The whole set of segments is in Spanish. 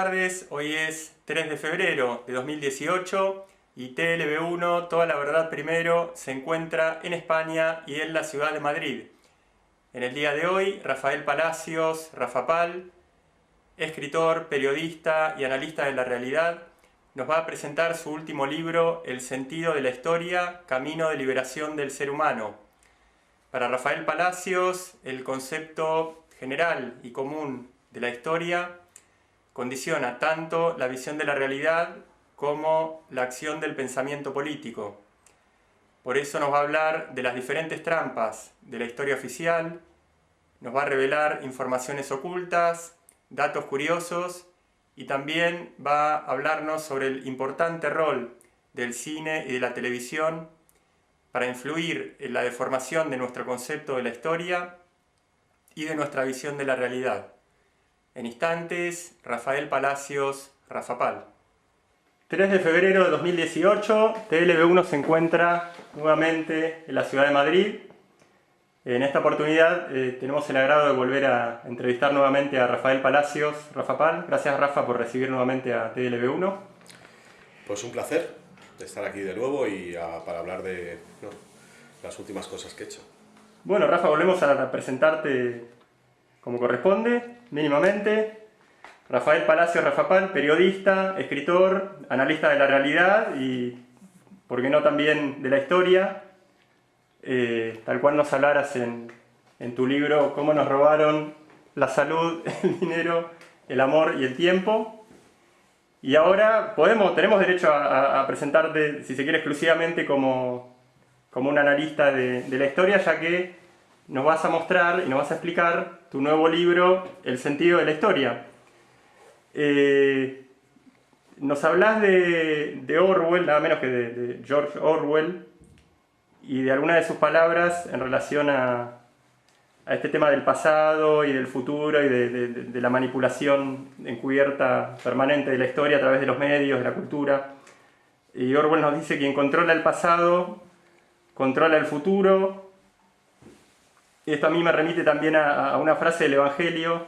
tardes. Hoy es 3 de febrero de 2018 y TLV1, Toda la Verdad Primero, se encuentra en España y en la ciudad de Madrid. En el día de hoy, Rafael Palacios, Rafa Pal, escritor, periodista y analista de la realidad, nos va a presentar su último libro, El sentido de la historia, camino de liberación del ser humano. Para Rafael Palacios, el concepto general y común de la historia condiciona tanto la visión de la realidad como la acción del pensamiento político. Por eso nos va a hablar de las diferentes trampas de la historia oficial, nos va a revelar informaciones ocultas, datos curiosos y también va a hablarnos sobre el importante rol del cine y de la televisión para influir en la deformación de nuestro concepto de la historia y de nuestra visión de la realidad. En instantes, Rafael Palacios, Rafa Pal. 3 de febrero de 2018, TLV1 se encuentra nuevamente en la ciudad de Madrid. En esta oportunidad tenemos el agrado de volver a entrevistar nuevamente a Rafael Palacios, Rafa Pal. Gracias, Rafa, por recibir nuevamente a TLV1. Pues un placer estar aquí de nuevo y para hablar de las últimas cosas que he hecho. Bueno, Rafa, volvemos a presentarte como corresponde, mínimamente. Rafael Palacios, Rafa Pal, periodista, escritor, analista de la realidad y, por qué no, también de la historia. Tal cual nos hablaras en tu libro, cómo nos robaron la salud, el dinero, el amor y el tiempo. Y ahora tenemos derecho a presentarte, si se quiere, exclusivamente como un analista de la historia, ya que nos vas a mostrar y nos vas a explicar tu nuevo libro, El sentido de la historia. Nos hablas de Orwell, nada menos que de George Orwell, y de algunas de sus palabras en relación a este tema del pasado y del futuro y de la manipulación encubierta permanente de la historia a través de los medios, de la cultura. Y Orwell nos dice que quien controla el pasado controla el futuro. Y esto a mí me remite también a una frase del Evangelio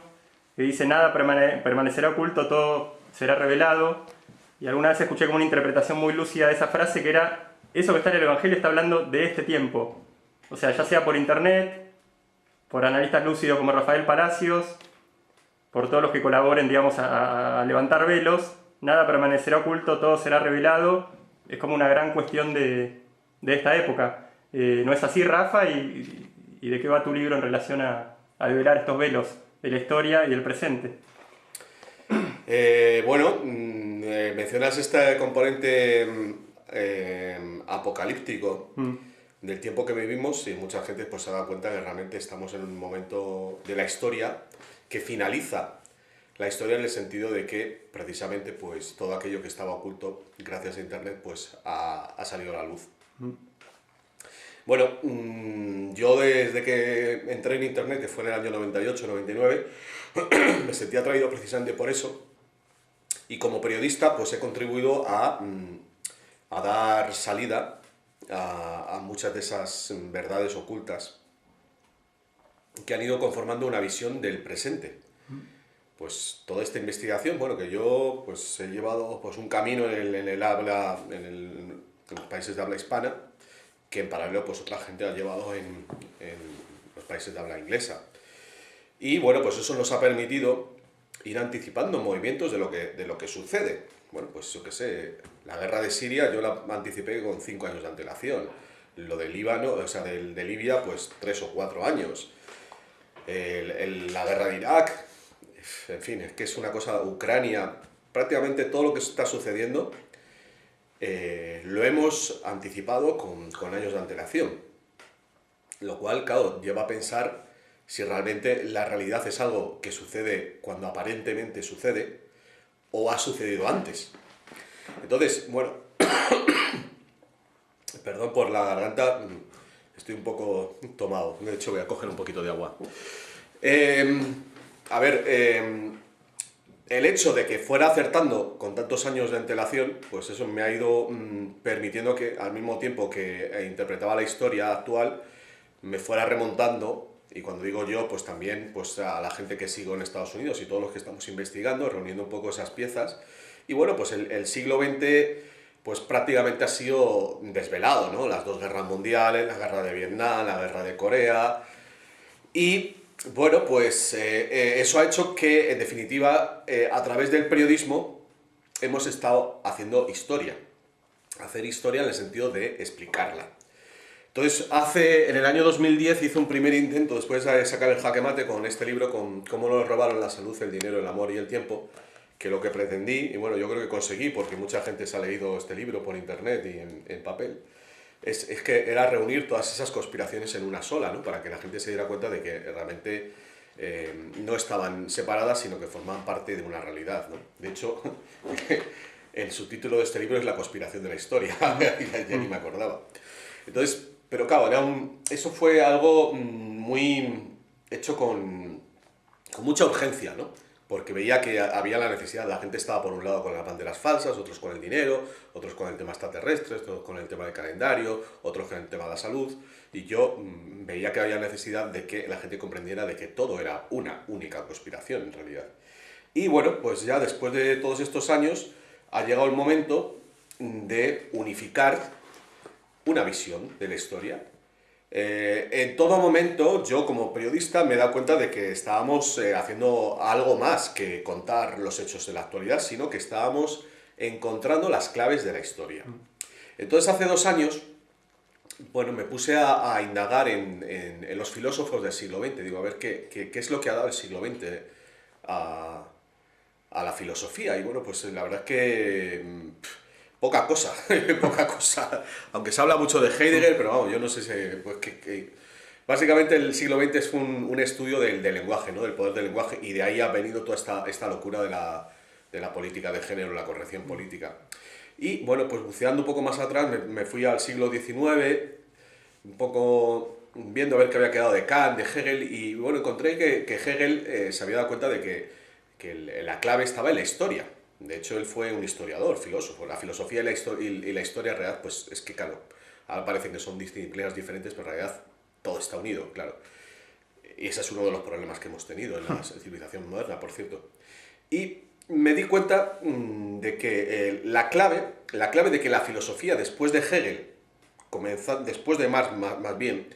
que dice: nada permanecerá oculto, todo será revelado. Y alguna vez escuché como una interpretación muy lúcida de esa frase, que era: eso que está en el Evangelio está hablando de este tiempo. O sea, ya sea por internet, por analistas lúcidos como Rafael Palacios, por todos los que colaboren, digamos, a levantar velos, nada permanecerá oculto, todo será revelado. Es como una gran cuestión de esta época. ¿No es así, Rafa? ¿Y de qué va tu libro en relación a develar estos velos de la historia y el presente? Mencionas este componente apocalíptico del tiempo que vivimos, y mucha gente pues se da cuenta que realmente estamos en un momento de la historia que finaliza la historia, en el sentido de que precisamente pues todo aquello que estaba oculto gracias a internet pues ha salido a la luz. Bueno, yo desde que entré en internet, que fue en el año 98-99, me sentí atraído precisamente por eso, y como periodista pues he contribuido a dar salida a muchas de esas verdades ocultas que han ido conformando una visión del presente. Pues toda esta investigación, que yo pues he llevado pues un camino en los países de habla hispana, que en paralelo pues otra gente ha llevado en los países de habla inglesa. Y bueno, pues eso nos ha permitido ir anticipando movimientos de lo que sucede. Bueno, pues yo qué sé, la guerra de Siria yo la anticipé con 5 años de antelación. Lo de Líbano, o sea, de Libia, pues 3 o 4 años. La guerra de Irak, en fin, es que es una cosa. Ucrania, prácticamente todo lo que está sucediendo lo hemos anticipado con años de antelación. Lo cual, claro, lleva a pensar si realmente la realidad es algo que sucede cuando aparentemente sucede, o ha sucedido antes. Entonces, bueno, perdón por la garganta, estoy un poco tomado, de hecho voy a coger un poquito de agua. El hecho de que fuera acertando con tantos años de antelación, pues eso me ha ido permitiendo que, al mismo tiempo que interpretaba la historia actual, me fuera remontando y cuando digo yo, pues también pues a la gente que sigo en Estados Unidos y todos los que estamos investigando, reuniendo un poco esas piezas. Y bueno, pues el siglo XX pues prácticamente ha sido desvelado, ¿no? Las dos guerras mundiales, la guerra de Vietnam, la guerra de Corea, y bueno, pues eso ha hecho que, en definitiva, a través del periodismo hemos estado haciendo historia. Hacer historia en el sentido de explicarla. Entonces, en el año 2010 hice un primer intento, después de sacar el jaque mate con este libro, con cómo nos robaron la salud, el dinero, el amor y el tiempo, que lo que pretendí, y bueno, yo creo que conseguí, porque mucha gente se ha leído este libro por internet y en papel, es que era reunir todas esas conspiraciones en una sola, ¿no? Para que la gente se diera cuenta de que realmente no estaban separadas, sino que formaban parte de una realidad, ¿no? De hecho, el subtítulo de este libro es La conspiración de la historia, ya ni me acordaba. Entonces, pero claro, eso fue algo muy hecho con mucha urgencia, ¿no? Porque veía que había la necesidad, la gente estaba por un lado con las banderas falsas, otros con el dinero, otros con el tema extraterrestre, otros con el tema del calendario, otros con el tema de la salud, y yo veía que había necesidad de que la gente comprendiera de que todo era una única conspiración en realidad. Y bueno, pues ya después de todos estos años ha llegado el momento de unificar una visión de la historia. En todo momento, yo como periodista me he dado cuenta de que estábamos haciendo algo más que contar los hechos de la actualidad, sino que estábamos encontrando las claves de la historia. Entonces, hace 2 años, bueno, me puse a indagar en los filósofos del siglo XX. Digo, a ver qué es lo que ha dado el siglo XX a la filosofía. Y bueno, pues la verdad es que poca cosa, poca cosa. Aunque se habla mucho de Heidegger, pero vamos, yo no sé si... Pues básicamente el siglo XX es un estudio del lenguaje, ¿no? Del poder del lenguaje, y de ahí ha venido toda esta locura de la política de género, la corrección política. Y bueno, pues buceando un poco más atrás, me fui al siglo XIX, un poco viendo a ver qué había quedado de Kant, de Hegel, y bueno, encontré que Hegel se había dado cuenta de que la clave estaba en la historia. De hecho, él fue un historiador, filósofo. La filosofía y la historia real, pues es que, claro, ahora parecen que son disciplinas diferentes, pero en realidad todo está unido, claro. Y ese es uno de los problemas que hemos tenido en la civilización moderna, por cierto. Y me di cuenta de que la clave de que la filosofía, después de Hegel, después de Marx más bien,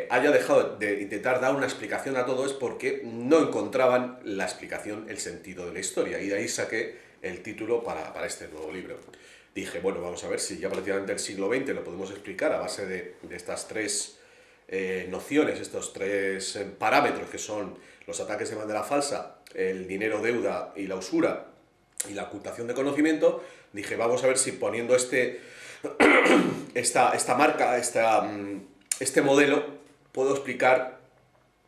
haya dejado de intentar dar una explicación a todo, es porque no encontraban la explicación, el sentido de la historia. Y de ahí saqué el título para este nuevo libro. Dije, bueno, vamos a ver si ya prácticamente el siglo XX lo podemos explicar a base de estas 3 nociones, estos 3 parámetros, que son los ataques de bandera falsa, el dinero, deuda y la usura, y la ocultación de conocimiento. Dije, vamos a ver si poniendo esta marca, este modelo, puedo explicar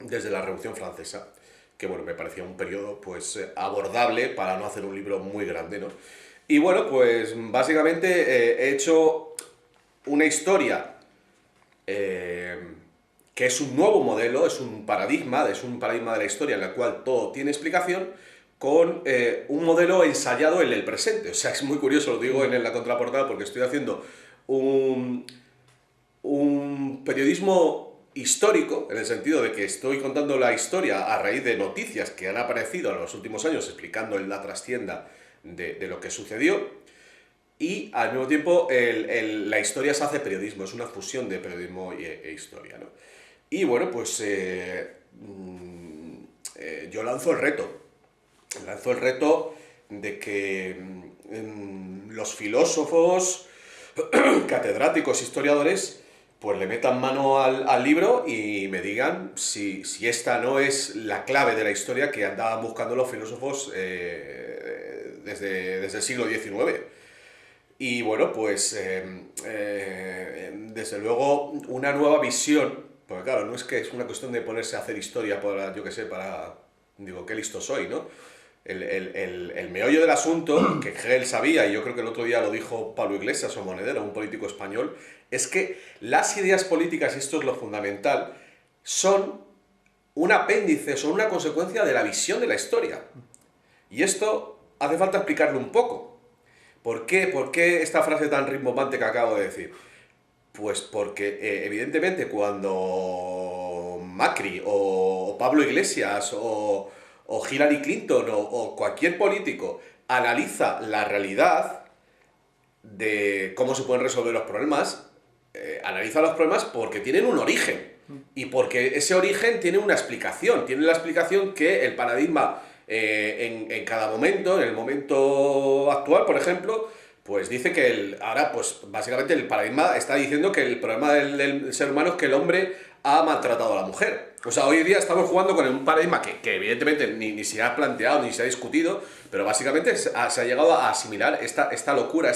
desde la Revolución Francesa, que bueno, me parecía un periodo pues abordable para no hacer un libro muy grande, ¿no? Y bueno, pues básicamente he hecho una historia que es un nuevo modelo, es un paradigma de la historia en el cual todo tiene explicación, con un modelo ensayado en el presente. O sea, es muy curioso, lo digo en la contraportada, porque estoy haciendo un periodismo histórico, en el sentido de que estoy contando la historia a raíz de noticias que han aparecido en los últimos años, explicando la trastienda de lo que sucedió, y al mismo tiempo la historia se hace periodismo, es una fusión de periodismo e historia, ¿no? Y bueno, pues yo lanzo el reto de que los filósofos, catedráticos, historiadores, pues le metan mano al libro y me digan si esta no es la clave de la historia que andaban buscando los filósofos desde el siglo XIX. Y bueno, pues desde luego una nueva visión, porque claro, no es que es una cuestión de ponerse a hacer historia para, yo qué sé, digo, qué listo soy, ¿no? El meollo del asunto, que Hegel sabía, y yo creo que el otro día lo dijo Pablo Iglesias o Monedero, un político español, es que las ideas políticas, y esto es lo fundamental, son un apéndice, son una consecuencia de la visión de la historia. Y esto hace falta explicarlo un poco. ¿Por qué? ¿Por qué esta frase tan rimbombante que acabo de decir? Pues porque, evidentemente, cuando Macri o Pablo Iglesias o Hillary Clinton o cualquier político analiza la realidad de cómo se pueden resolver los problemas, analiza los problemas porque tienen un origen y porque ese origen tiene una explicación. Tiene la explicación que el paradigma en cada momento, en el momento actual, por ejemplo, pues dice que ahora, pues básicamente el paradigma está diciendo que el problema del ser humano es que el hombre ha maltratado a la mujer. O sea, hoy en día estamos jugando con un paradigma que evidentemente ni se ha planteado ni se ha discutido, pero básicamente se ha llegado a asimilar esta locura,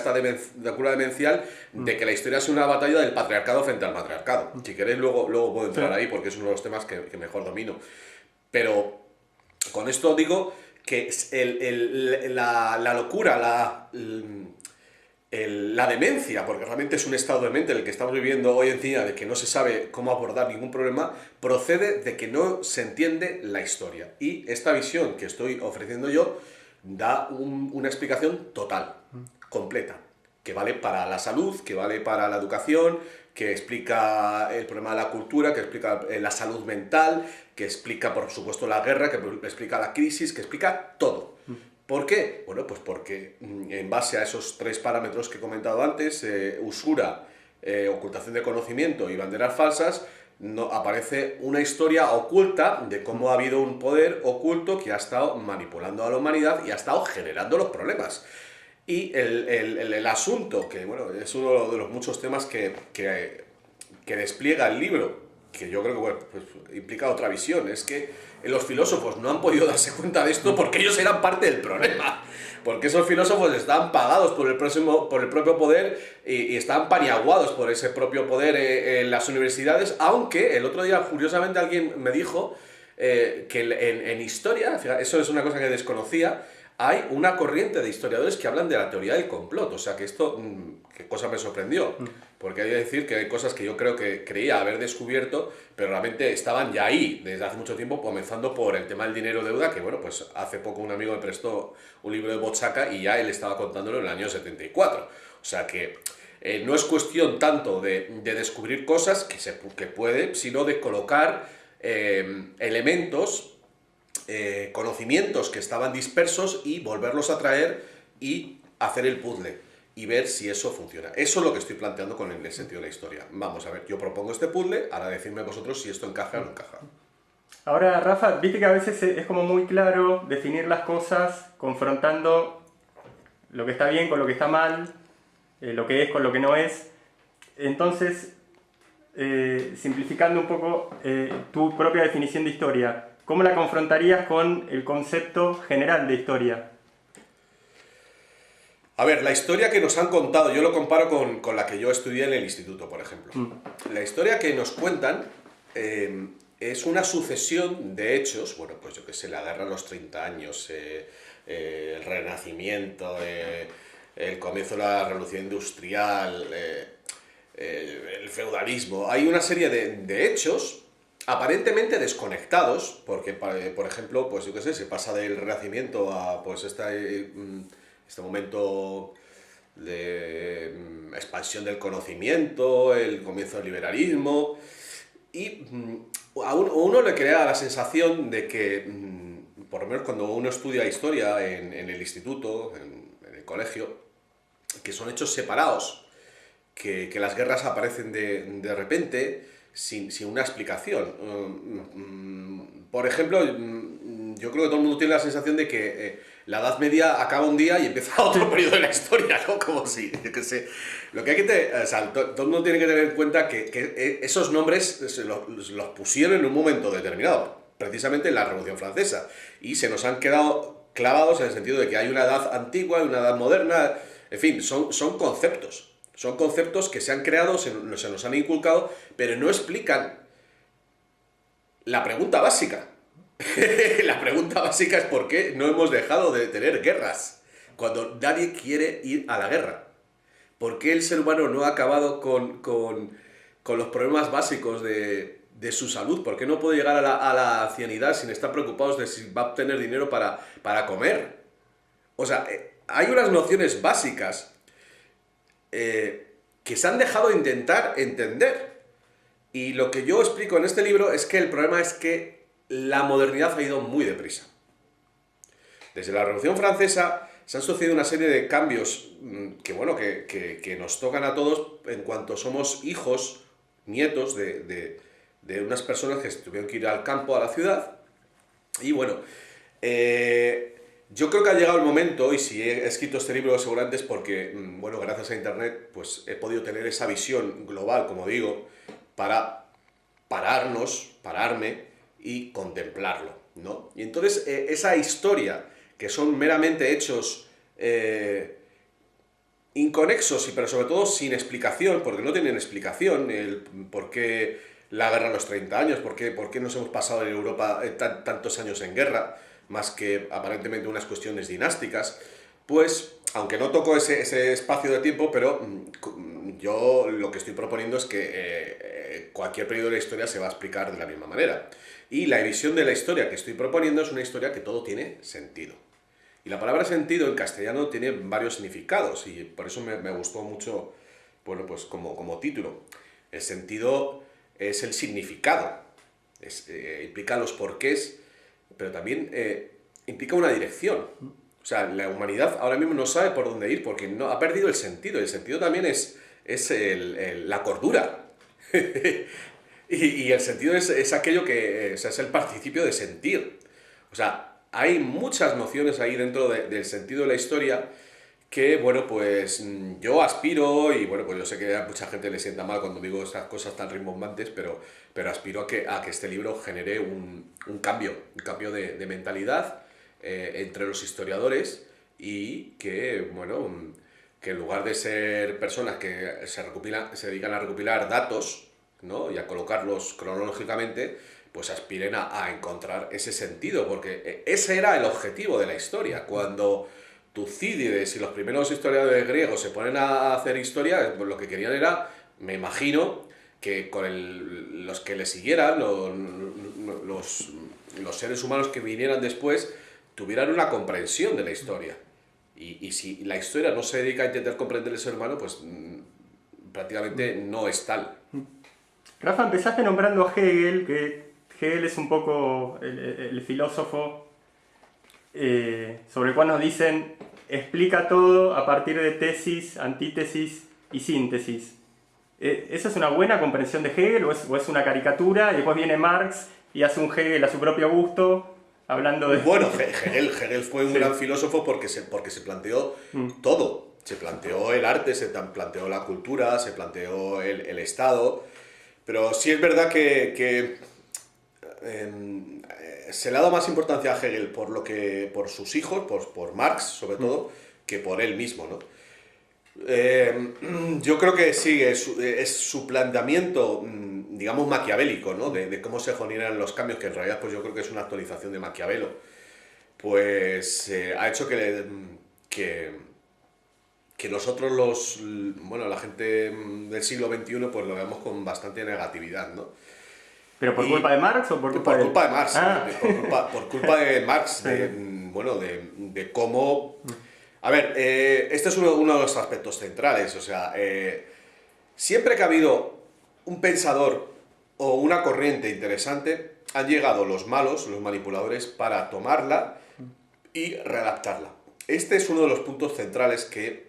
locura demencial de que la historia es una batalla del patriarcado frente al matriarcado. Si queréis luego puedo entrar ahí porque es uno de los temas que mejor domino. Pero con esto digo que la locura, la demencia, porque realmente es un estado de mente en el que estamos viviendo hoy en día, de que no se sabe cómo abordar ningún problema, procede de que no se entiende la historia. Y esta visión que estoy ofreciendo yo da una explicación total, completa, que vale para la salud, que vale para la educación, que explica el problema de la cultura, que explica la salud mental, que explica, por supuesto, la guerra, que explica la crisis, que explica todo. ¿Por qué? Bueno, pues porque en base a esos 3 parámetros que he comentado antes, usura, ocultación de conocimiento y banderas falsas, aparece una historia oculta de cómo ha habido un poder oculto que ha estado manipulando a la humanidad y ha estado generando los problemas. Y el asunto, que bueno, es uno de los muchos temas que despliega el libro, que yo creo que bueno, pues, implica otra visión, es que los filósofos no han podido darse cuenta de esto porque ellos eran parte del problema, porque esos filósofos estaban pagados por el propio poder y estaban paniaguados por ese propio poder en las universidades, aunque el otro día, curiosamente, alguien me dijo que en historia, fíjate, eso es una cosa que desconocía, hay una corriente de historiadores que hablan de la teoría del complot. O sea, que esto, qué cosa me sorprendió. Porque hay que decir que hay cosas que yo creo que creía haber descubierto, pero realmente estaban ya ahí desde hace mucho tiempo, comenzando por el tema del dinero-deuda, que bueno, pues hace poco un amigo me prestó un libro de Bochaca y ya él estaba contándolo en el año 74. O sea que no es cuestión tanto de descubrir cosas, que puede, sino de colocar elementos, conocimientos que estaban dispersos y volverlos a traer y hacer el puzzle y ver si eso funciona. Eso es lo que estoy planteando con el sentido de la historia. Vamos a ver, yo propongo este puzzle, ahora decidme vosotros si esto encaja o no encaja. Ahora, Rafa, viste que a veces es como muy claro definir las cosas confrontando lo que está bien con lo que está mal, lo que es con lo que no es. Entonces, simplificando un poco tu propia definición de historia, ¿cómo la confrontarías con el concepto general de historia? A ver, la historia que nos han contado, yo lo comparo con la que yo estudié en el instituto, por ejemplo. La historia que nos cuentan es una sucesión de hechos, bueno, pues yo qué sé, la guerra de los 30 años, el Renacimiento, el comienzo de la Revolución Industrial, el feudalismo. Hay una serie de hechos aparentemente desconectados, porque, por ejemplo, pues yo qué sé, se pasa del Renacimiento a pues este momento de expansión del conocimiento, el comienzo del liberalismo, y a uno le crea la sensación de que, por lo menos cuando uno estudia historia en el instituto, en el colegio, que son hechos separados, que las guerras aparecen de repente sin una explicación. Por ejemplo, yo creo que todo el mundo tiene la sensación de que la Edad Media acaba un día y empieza otro periodo de la historia, ¿no? Como si, yo qué sé. Lo que hay que o sea, todo el mundo tiene que tener en cuenta que esos nombres los pusieron en un momento determinado, precisamente en la Revolución Francesa, y se nos han quedado clavados en el sentido de que hay una edad antigua y una edad moderna. En fin, son conceptos. Son conceptos que se han creado, se nos han inculcado, pero no explican la pregunta básica. La pregunta básica es por qué no hemos dejado de tener guerras cuando nadie quiere ir a la guerra. ¿Por qué el ser humano no ha acabado con los problemas básicos de su salud? ¿Por qué no puede llegar a la ancianidad sin estar preocupados de si va a obtener dinero para comer? O sea, hay unas nociones básicas que se han dejado de intentar entender. Y lo que yo explico en este libro es que el problema es que la modernidad ha ido muy deprisa. Desde la Revolución Francesa se han sucedido una serie de cambios que, bueno, que nos tocan a todos en cuanto somos hijos, nietos de unas personas que tuvieron que ir al campo, a la ciudad. Y bueno, yo creo que ha llegado el momento, y si he escrito este libro seguramente es porque, bueno, gracias a Internet, pues he podido tener esa visión global, como digo, para pararme y contemplarlo, ¿no? Y entonces esa historia, que son meramente hechos inconexos, pero sobre todo sin explicación, porque no tienen explicación, el por qué la guerra a los 30 años, por qué nos hemos pasado en Europa tantos años en guerra, más que aparentemente unas cuestiones dinásticas, pues, aunque no toco ese espacio de tiempo, pero yo lo que estoy proponiendo es que cualquier periodo de la historia se va a explicar de la misma manera. Y la visión de la historia que estoy proponiendo es una historia que todo tiene sentido. Y la palabra sentido en castellano tiene varios significados, y por eso me gustó mucho, bueno, pues como título. El sentido es el significado, implica los porqués, pero también implica una dirección. O sea, la humanidad ahora mismo no sabe por dónde ir porque no, ha perdido el sentido. El sentido también es la cordura. y el sentido es aquello que o sea, es el participio de sentir. O sea, hay muchas nociones ahí dentro del sentido de la historia que, bueno, pues yo aspiro, y bueno, pues yo sé que a mucha gente le sienta mal cuando digo estas cosas tan rimbombantes, pero aspiro a que este libro genere un cambio de mentalidad entre los historiadores, y que, bueno, que en lugar de ser personas que se dedican a recopilar datos, ¿no?, y a colocarlos cronológicamente, pues aspiren a encontrar ese sentido, porque ese era el objetivo de la historia. Cuando Tucídides y los primeros historiadores griegos se ponen a hacer historia, pues lo que querían era, me imagino, que con los que le siguieran, los seres humanos que vinieran después, tuvieran una comprensión de la historia. Y si la historia no se dedica a intentar comprender el ser humano, pues prácticamente no es tal. Rafa, empezaste nombrando a Hegel, que Hegel es un poco el filósofo sobre el cual nos dicen explica todo a partir de tesis, antítesis y síntesis. ¿Esa es una buena comprensión de Hegel o es una caricatura? Y después viene Marx y hace un Hegel a su propio gusto, hablando de... Bueno, Hegel fue un gran filósofo porque se planteó todo. Se planteó el arte, se planteó la cultura, se planteó el Estado. Pero sí es verdad que se le ha dado más importancia a Hegel por sus hijos, por Marx sobre todo, que por él mismo, ¿no? Yo creo que sí, es su planteamiento, digamos, maquiavélico, ¿no? De cómo se generan los cambios, que en realidad pues yo creo que es una actualización de Maquiavelo, pues ha hecho que nosotros la gente del siglo XXI pues lo veamos con bastante negatividad, ¿no? ¿Pero por culpa de Marx o por culpa de...? Por culpa de Marx, por culpa de Marx, Sí. de cómo... A ver, este es uno de los aspectos centrales, o sea, siempre que ha habido un pensador o una corriente interesante, han llegado los malos, los manipuladores, para tomarla y redactarla. Este es uno de los puntos centrales que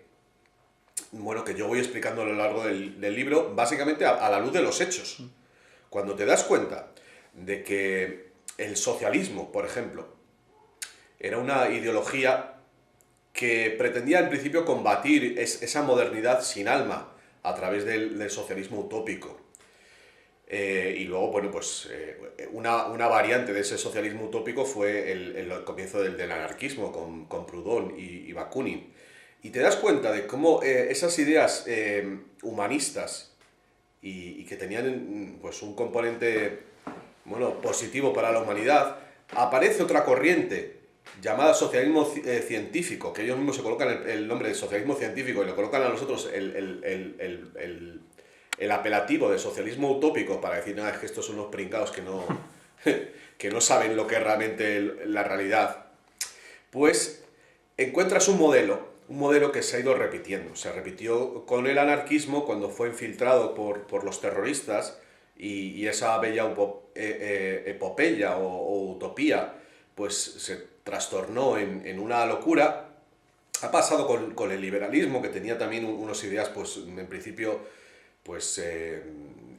yo voy explicando a lo largo del libro, básicamente a la luz de los hechos. Cuando te das cuenta de que el socialismo, por ejemplo, era una ideología que pretendía en principio combatir esa modernidad sin alma a través del socialismo utópico. Y luego, una variante de ese socialismo utópico fue el comienzo del anarquismo con Proudhon y Bakunin. Y te das cuenta de cómo esas ideas humanistas y que tenían pues un componente positivo para la humanidad, aparece otra corriente llamada socialismo científico, que ellos mismos se colocan el nombre de socialismo científico y le colocan a nosotros el apelativo de socialismo utópico para decir, es que estos son unos pringados que no saben lo que es realmente la realidad. Pues encuentras un modelo que se ha ido repitiendo. Se repitió con el anarquismo cuando fue infiltrado por los terroristas y esa bella epopeya o utopía pues se trastornó en una locura. Ha pasado con el liberalismo, que tenía también unas ideas, pues en principio, pues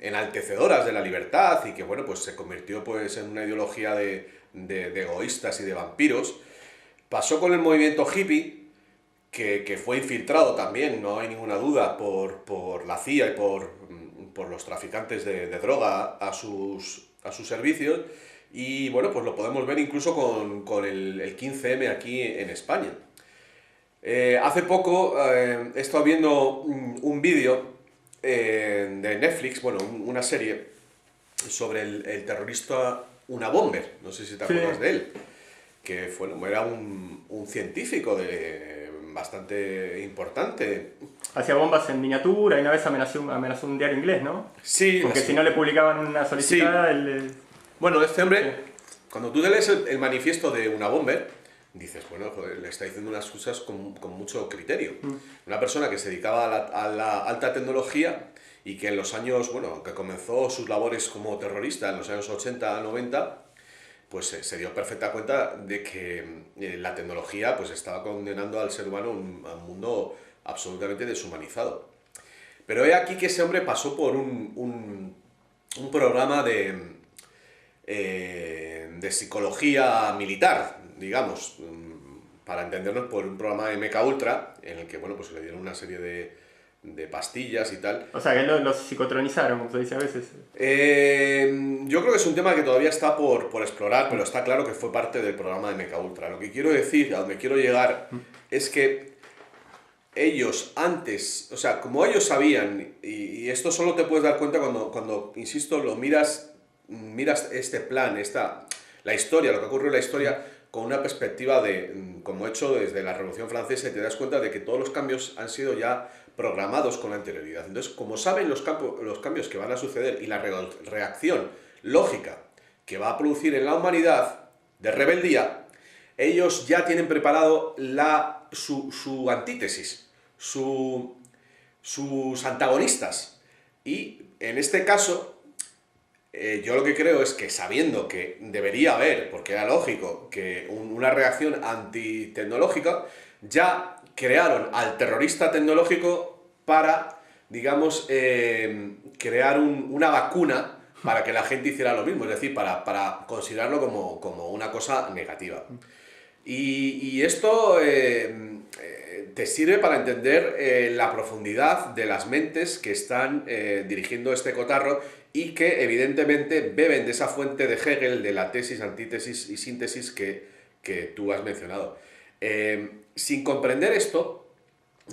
enaltecedoras de la libertad, y que bueno, pues se convirtió pues en una ideología de egoístas y de vampiros. Pasó con el movimiento hippie, que fue infiltrado también, no hay ninguna duda, por la CIA y por los traficantes de droga a sus servicios. Y bueno, pues lo podemos ver incluso con el 15M aquí en España. Hace poco he estado viendo un vídeo de Netflix, bueno, una serie sobre el terrorista Unabomber, no sé si te acuerdas de él, que bueno, era un científico bastante importante. Hacía bombas en miniatura y una vez amenazó un diario inglés, ¿no? Sí. Porque si no le publicaban una solicitada, sí. Bueno, este hombre, cuando tú lees el manifiesto de Unabomber, dices, bueno, joder, le está diciendo unas cosas con mucho criterio. Una persona que se dedicaba a la alta tecnología y que en los años, bueno, que comenzó sus labores como terrorista en los años 80, 90, pues se dio perfecta cuenta de que la tecnología pues estaba condenando al ser humano a un mundo absolutamente deshumanizado. Pero he aquí que ese hombre pasó por un programa de psicología militar, digamos, para entendernos, por un programa de MKUltra, en el que, bueno, pues le dieron una serie de pastillas y tal. O sea, que los psicotronizaron, como se dice a veces. Yo creo que es un tema que todavía está por explorar, pero está claro que fue parte del programa de MKUltra. Lo que quiero decir, a donde quiero llegar, es que ellos antes, o sea, como ellos sabían, y esto solo te puedes dar cuenta cuando insisto, lo miras este plan, la historia, lo que ocurrió en la historia, con una perspectiva como hecho desde la Revolución Francesa, y te das cuenta de que todos los cambios han sido ya programados con anterioridad. Entonces, como saben los cambios que van a suceder y la reacción lógica que va a producir en la humanidad de rebeldía, ellos ya tienen preparado su antítesis, sus antagonistas. Y en este caso, yo lo que creo es que, sabiendo que debería haber, porque era lógico, que una reacción antitecnológica, ya crearon al terrorista tecnológico para, digamos, crear una vacuna para que la gente hiciera lo mismo, es decir, para considerarlo como una cosa negativa. Y esto te sirve para entender la profundidad de las mentes que están dirigiendo este cotarro, y que evidentemente beben de esa fuente de Hegel, de la tesis, antítesis y síntesis que tú has mencionado. Sin comprender esto,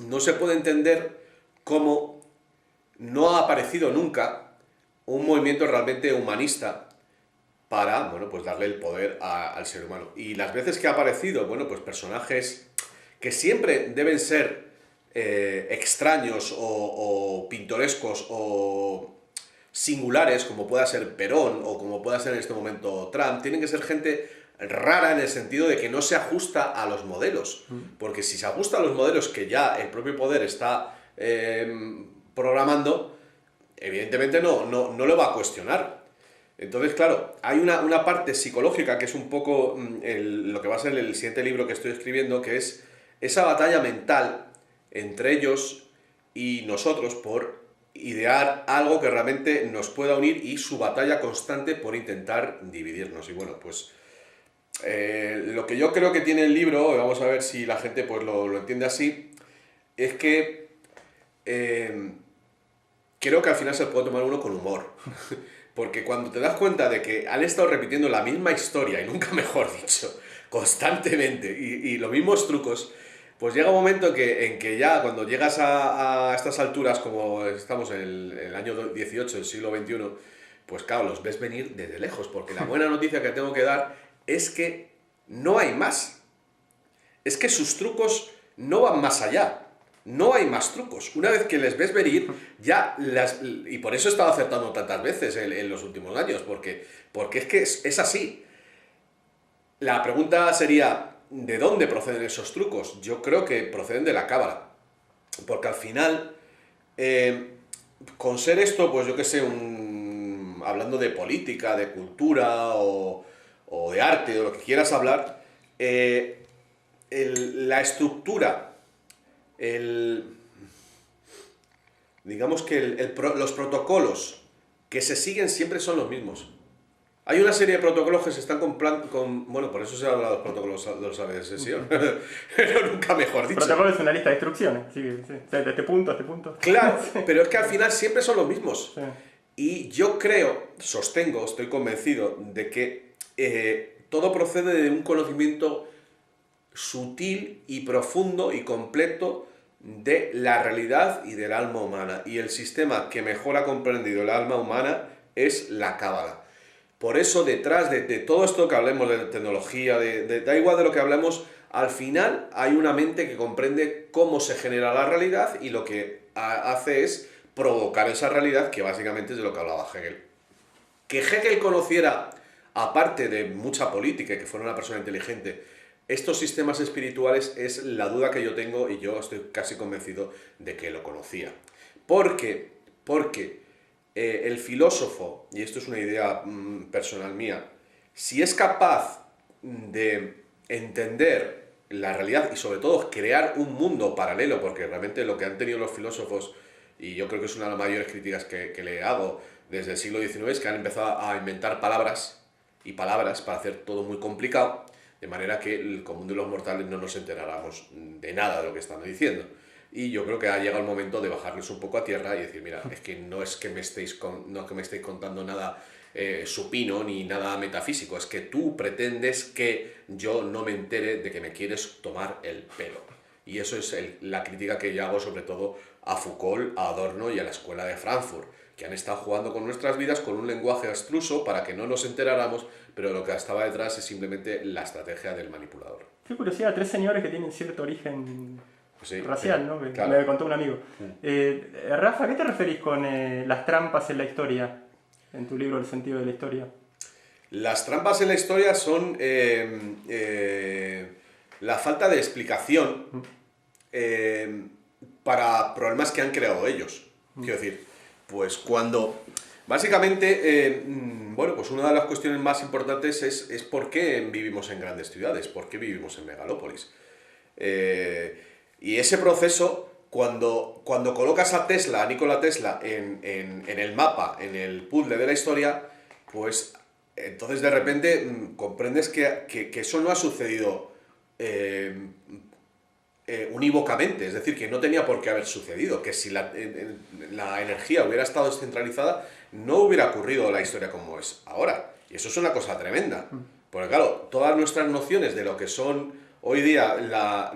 no se puede entender cómo no ha aparecido nunca un movimiento realmente humanista para, bueno, pues darle el poder al ser humano. Y las veces que ha aparecido, bueno, pues personajes que siempre deben ser extraños o pintorescos o singulares, como pueda ser Perón o como pueda ser en este momento Trump, tienen que ser gente rara en el sentido de que no se ajusta a los modelos, porque si se ajusta a los modelos que ya el propio poder está programando, evidentemente no lo va a cuestionar. Entonces, claro, hay una parte psicológica que es un poco lo que va a ser el siguiente libro que estoy escribiendo, que es esa batalla mental entre ellos y nosotros por idear algo que realmente nos pueda unir, y su batalla constante por intentar dividirnos. Y bueno, pues lo que yo creo que tiene el libro, vamos a ver si la gente pues lo entiende así, es que creo que al final se puede tomar uno con humor. Porque cuando te das cuenta de que han estado repitiendo la misma historia, y nunca mejor dicho, constantemente, y los mismos trucos, pues llega un momento en que ya cuando llegas a estas alturas, como estamos en el año 18 del siglo XXI, pues claro, los ves venir desde lejos, porque la buena noticia que tengo que dar es que no hay más. Es que sus trucos no van más allá. No hay más trucos. Una vez que les ves venir, y por eso he estado acertando tantas veces en los últimos años, porque es que es así. La pregunta sería, ¿de dónde proceden esos trucos? Yo creo que proceden de la cábala. Porque al final, con ser esto, pues yo que sé, hablando de política, de cultura o de arte, o lo que quieras hablar, la estructura, digamos que los protocolos que se siguen siempre son los mismos. Hay una serie de protocolos que se están bueno, por eso se habla de los protocolos de los aviones de sesión, pero nunca mejor dicho. Protocolo es una lista de instrucciones, sí. O sea, de este punto a este punto. Claro, pero es que al final siempre son los mismos. Sí. Y yo creo, sostengo, estoy convencido de que todo procede de un conocimiento sutil y profundo y completo de la realidad y del alma humana. Y el sistema que mejor ha comprendido el alma humana es la Cábala. Por eso detrás de todo esto que hablemos de tecnología, da igual de lo que hablemos, al final hay una mente que comprende cómo se genera la realidad y lo que hace es provocar esa realidad, que básicamente es de lo que hablaba Hegel. Que Hegel conociera, aparte de mucha política y que fuera una persona inteligente, estos sistemas espirituales es la duda que yo tengo, y yo estoy casi convencido de que lo conocía. Porque el filósofo, y esto es una idea personal mía, si es capaz de entender la realidad y sobre todo crear un mundo paralelo, porque realmente lo que han tenido los filósofos, y yo creo que es una de las mayores críticas que le hago desde el siglo XIX, es que han empezado a inventar palabras y palabras para hacer todo muy complicado, de manera que el común de los mortales no nos enteráramos de nada de lo que están diciendo. Y yo creo que ha llegado el momento de bajarles un poco a tierra y decir, mira, es que no es que me estéis contando nada supino ni nada metafísico, es que tú pretendes que yo no me entere de que me quieres tomar el pelo. Y eso es la crítica que yo hago sobre todo a Foucault, a Adorno y a la Escuela de Frankfurt, que han estado jugando con nuestras vidas con un lenguaje abstruso para que no nos enteráramos, pero lo que estaba detrás es simplemente la estrategia del manipulador. Qué curiosidad, 3 señores que tienen cierto origen Sí, racial, ¿no? Que claro. me contó un amigo. Rafa, ¿a qué te referís con las trampas en la historia? En tu libro El sentido de la historia. Las trampas en la historia son la falta de explicación para problemas que han creado ellos. Quiero decir, pues cuando... Básicamente, bueno, pues una de las cuestiones más importantes es por qué vivimos en grandes ciudades, por qué vivimos en megalópolis. Y ese proceso, cuando colocas a Tesla, a Nikola Tesla, en el mapa, en el puzzle de la historia, pues entonces de repente comprendes que eso no ha sucedido unívocamente, es decir, que no tenía por qué haber sucedido, que si la energía hubiera estado descentralizada, no hubiera ocurrido la historia como es ahora. Y eso es una cosa tremenda. Porque claro, todas nuestras nociones de lo que son hoy día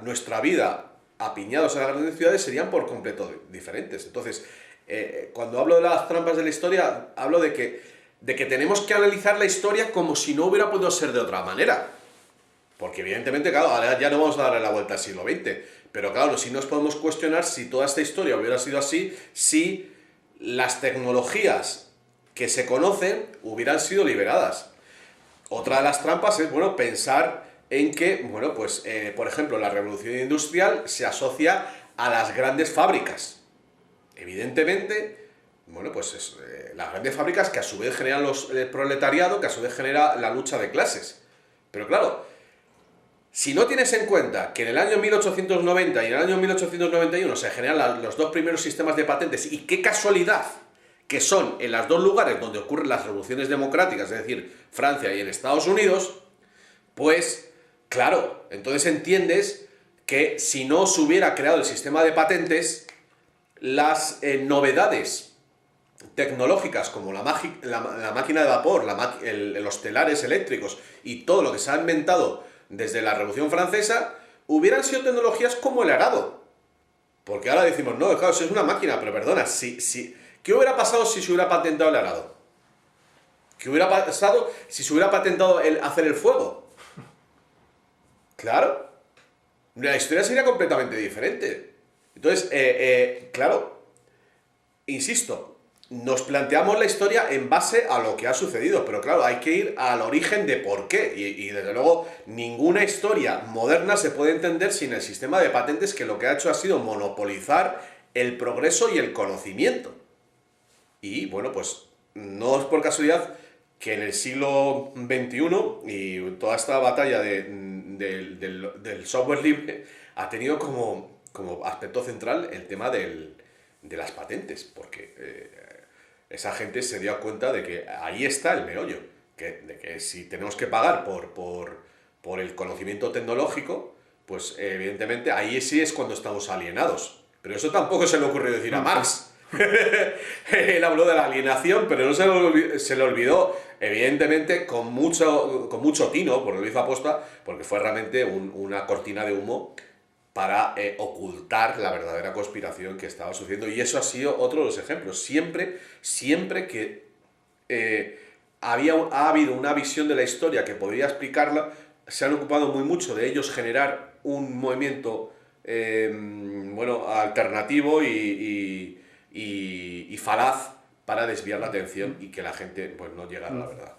nuestra vida apiñados en las grandes ciudades serían por completo diferentes. Entonces, cuando hablo de las trampas de la historia, hablo de que tenemos que analizar la historia como si no hubiera podido ser de otra manera. Porque evidentemente, claro, ahora ya no vamos a darle la vuelta al siglo XX, pero claro, sí nos podemos cuestionar si toda esta historia hubiera sido así, si las tecnologías que se conocen hubieran sido liberadas. Otra de las trampas es, bueno, pensar en que, bueno, pues, por ejemplo, la revolución industrial se asocia a las grandes fábricas. Evidentemente, bueno, pues las grandes fábricas que a su vez generan el proletariado, que a su vez genera la lucha de clases. Pero claro, si no tienes en cuenta que en el año 1890 y en el año 1891 se generan los dos primeros sistemas de patentes, y qué casualidad que son en los dos lugares donde ocurren las revoluciones democráticas, es decir, Francia y en Estados Unidos, pues, claro, entonces entiendes que si no se hubiera creado el sistema de patentes, las novedades tecnológicas como la máquina de vapor, los telares eléctricos y todo lo que se ha inventado desde la Revolución Francesa, hubieran sido tecnologías como el arado. Porque ahora decimos, no, claro, eso es una máquina, pero perdona, ¿qué hubiera pasado si se hubiera patentado el arado? ¿Qué hubiera pasado si se hubiera patentado hacer el fuego? Claro, la historia sería completamente diferente. Entonces, claro, insisto, nos planteamos la historia en base a lo que ha sucedido, pero claro, hay que ir al origen de por qué, y desde luego ninguna historia moderna se puede entender sin el sistema de patentes, que lo que ha hecho ha sido monopolizar el progreso y el conocimiento. Y bueno, pues no es por casualidad que en el siglo XXI y toda esta batalla del software libre ha tenido como aspecto central el tema de las patentes, porque esa gente se dio cuenta de que ahí está el meollo, de que si tenemos que pagar por el conocimiento tecnológico, pues evidentemente ahí sí es cuando estamos alienados. Pero eso tampoco se le ocurrió decir a Marx. Él habló de la alienación, pero no se le olvidó, evidentemente, con mucho tino, porque lo hizo aposta, porque fue realmente una cortina de humo para ocultar la verdadera conspiración que estaba sucediendo. Y eso ha sido otro de los ejemplos. Siempre que ha habido una visión de la historia que podría explicarla, se han ocupado muy mucho de ellos generar un movimiento alternativo y falaz para desviar la atención y que la gente pues no llegara a la verdad.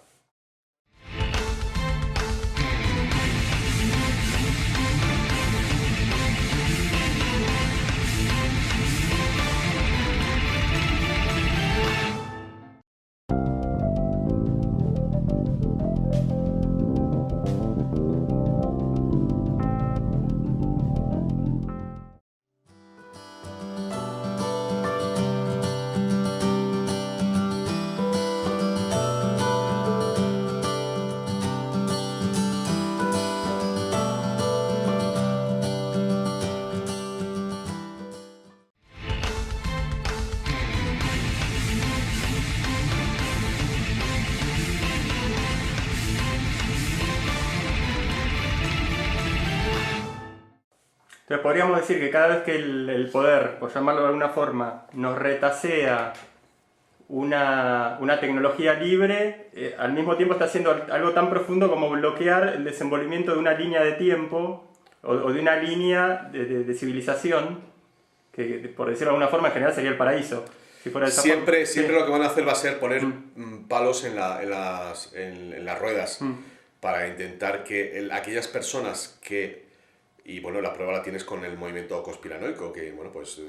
Entonces podríamos decir que cada vez que el poder, por llamarlo de alguna forma, nos retasea una tecnología libre, al mismo tiempo está haciendo algo tan profundo como bloquear el desenvolvimiento de una línea de tiempo o de una línea de civilización que, por decirlo de alguna forma, en general sería el paraíso. Si fuera de esa siempre forma. Lo que van a hacer va a ser poner palos en las ruedas para intentar que aquellas personas que... Y bueno, la prueba la tienes con el movimiento conspiranoico, que bueno, pues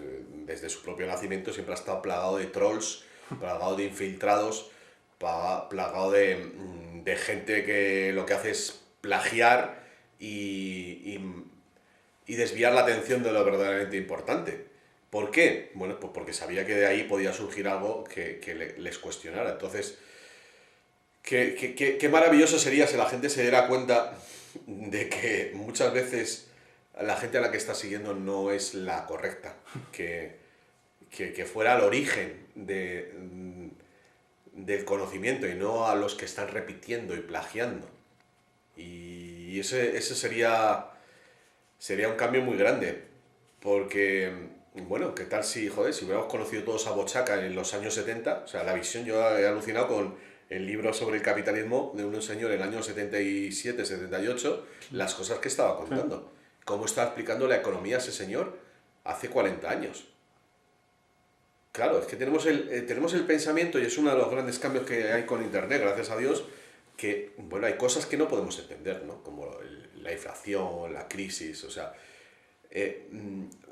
desde su propio nacimiento siempre ha estado plagado de trolls, plagado de infiltrados, plagado de gente que lo que hace es plagiar y desviar la atención de lo verdaderamente importante. ¿Por qué? Bueno, pues porque sabía que de ahí podía surgir algo que les cuestionara. Entonces, qué maravilloso sería si la gente se diera cuenta de que muchas veces la gente a la que está siguiendo no es la correcta, que fuera al origen del conocimiento y no a los que están repitiendo y plagiando. Y ese sería un cambio muy grande, porque, bueno, ¿qué tal si hubiéramos conocido todos a Bochaca en los años 70? O sea, la visión, yo he alucinado con el libro sobre el capitalismo de un señor en el año 77, 78, las cosas que estaba contando. ¿Cómo estaba explicando la economía ese señor hace 40 años? Claro, es que tenemos el pensamiento, y es uno de los grandes cambios que hay con Internet, gracias a Dios, que, bueno, hay cosas que no podemos entender, ¿no? Como la inflación, la crisis, o sea...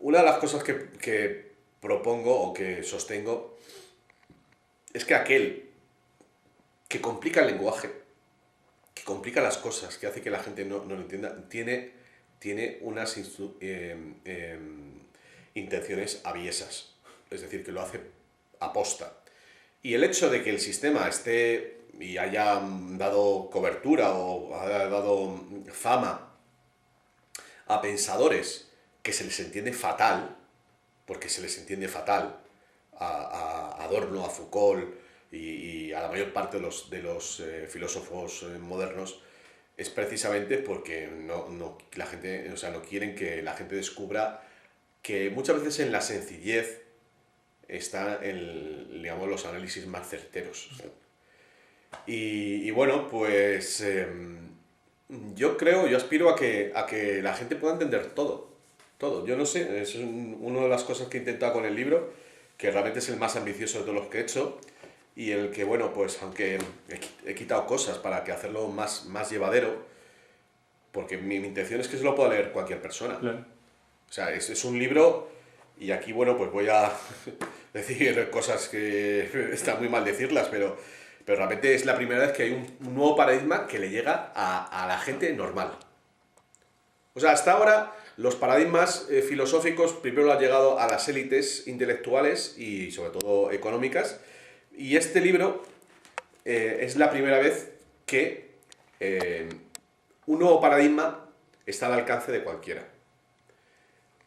una de las cosas que propongo o que sostengo es que aquel que complica el lenguaje, que complica las cosas, que hace que la gente no lo entienda, tiene unas intenciones aviesas, es decir, que lo hace aposta. Y el hecho de que el sistema esté y haya dado cobertura o haya dado fama a pensadores que se les entiende fatal, porque se les entiende fatal a Adorno, a Foucault y a la mayor parte de los filósofos modernos, es precisamente porque la gente, o sea, no quieren que la gente descubra que muchas veces en la sencillez están, digamos, los análisis más certeros. Y bueno, pues yo aspiro a que la gente pueda entender todo. Yo no sé, es una de las cosas que he intentado con el libro, que realmente es el más ambicioso de todos los que he hecho, y el que, bueno, pues aunque he quitado cosas para que hacerlo más llevadero, porque mi intención es que se lo pueda leer cualquier persona. Claro. O sea, es un libro Y aquí, bueno, pues voy a decir cosas que está muy mal decirlas, pero realmente es la primera vez que hay un nuevo paradigma que le llega a la gente normal. O sea, hasta ahora los paradigmas filosóficos primero han llegado a las élites intelectuales y sobre todo económicas, y este libro es la primera vez que un nuevo paradigma está al alcance de cualquiera.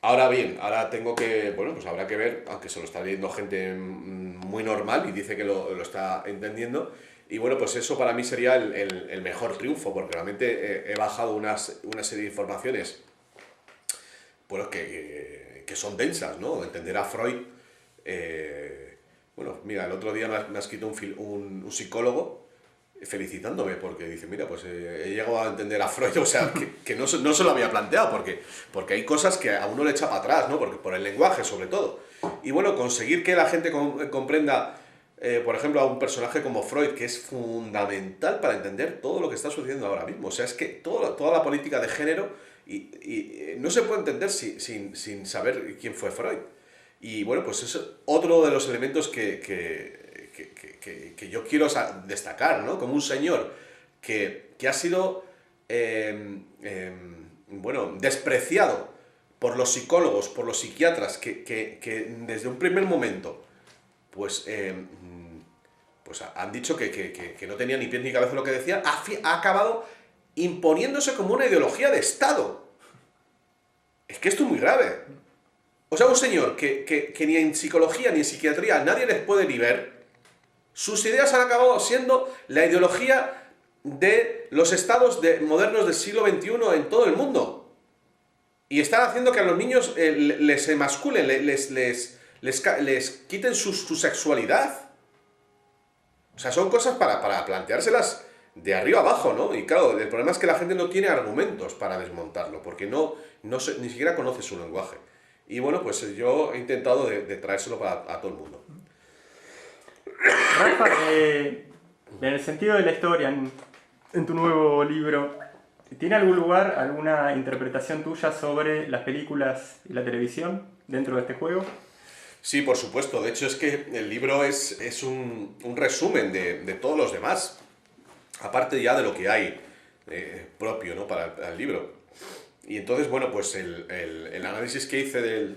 Ahora bien, ahora tengo que, bueno, pues habrá que ver, aunque se lo está leyendo gente muy normal y dice que lo está entendiendo, y bueno, pues eso para mí sería el mejor triunfo, porque realmente he bajado una serie de informaciones, bueno, que son densas, ¿no? Entender a Freud, bueno, mira, el otro día me ha escrito un psicólogo felicitándome porque dice, mira, pues he llegado a entender a Freud, o sea, que no se lo había planteado, porque hay cosas que a uno le echa para atrás, ¿no? Porque por el lenguaje, sobre todo. Y bueno, conseguir que la gente comprenda, por ejemplo, a un personaje como Freud, que es fundamental para entender todo lo que está sucediendo ahora mismo. O sea, es que toda la política de género y no se puede entender sin saber quién fue Freud. Y bueno, pues es otro de los elementos que yo quiero destacar, ¿no? Como un señor que ha sido, bueno, despreciado por los psicólogos, por los psiquiatras, que desde un primer momento, pues han dicho que no tenía ni pies ni cabeza lo que decía, ha acabado imponiéndose como una ideología de Estado. Es que esto es muy grave. O sea, un señor que ni en psicología ni en psiquiatría nadie les puede ni ver, sus ideas han acabado siendo la ideología de los estados modernos del siglo XXI en todo el mundo. Y están haciendo que a los niños les emasculen, les quiten su sexualidad. O sea, son cosas para planteárselas de arriba abajo, ¿no? Y claro, el problema es que la gente no tiene argumentos para desmontarlo, porque ni siquiera conoce su lenguaje. Y bueno, pues yo he intentado de traérselo a todo el mundo. Rafa, en el sentido de la historia, en tu nuevo libro, ¿tiene algún lugar, alguna interpretación tuya sobre las películas y la televisión dentro de este juego? Sí, por supuesto. De hecho, es que el libro es un resumen de todos los demás, aparte ya de lo que hay propio, ¿no? para el libro. Y entonces, bueno, pues el análisis que hice de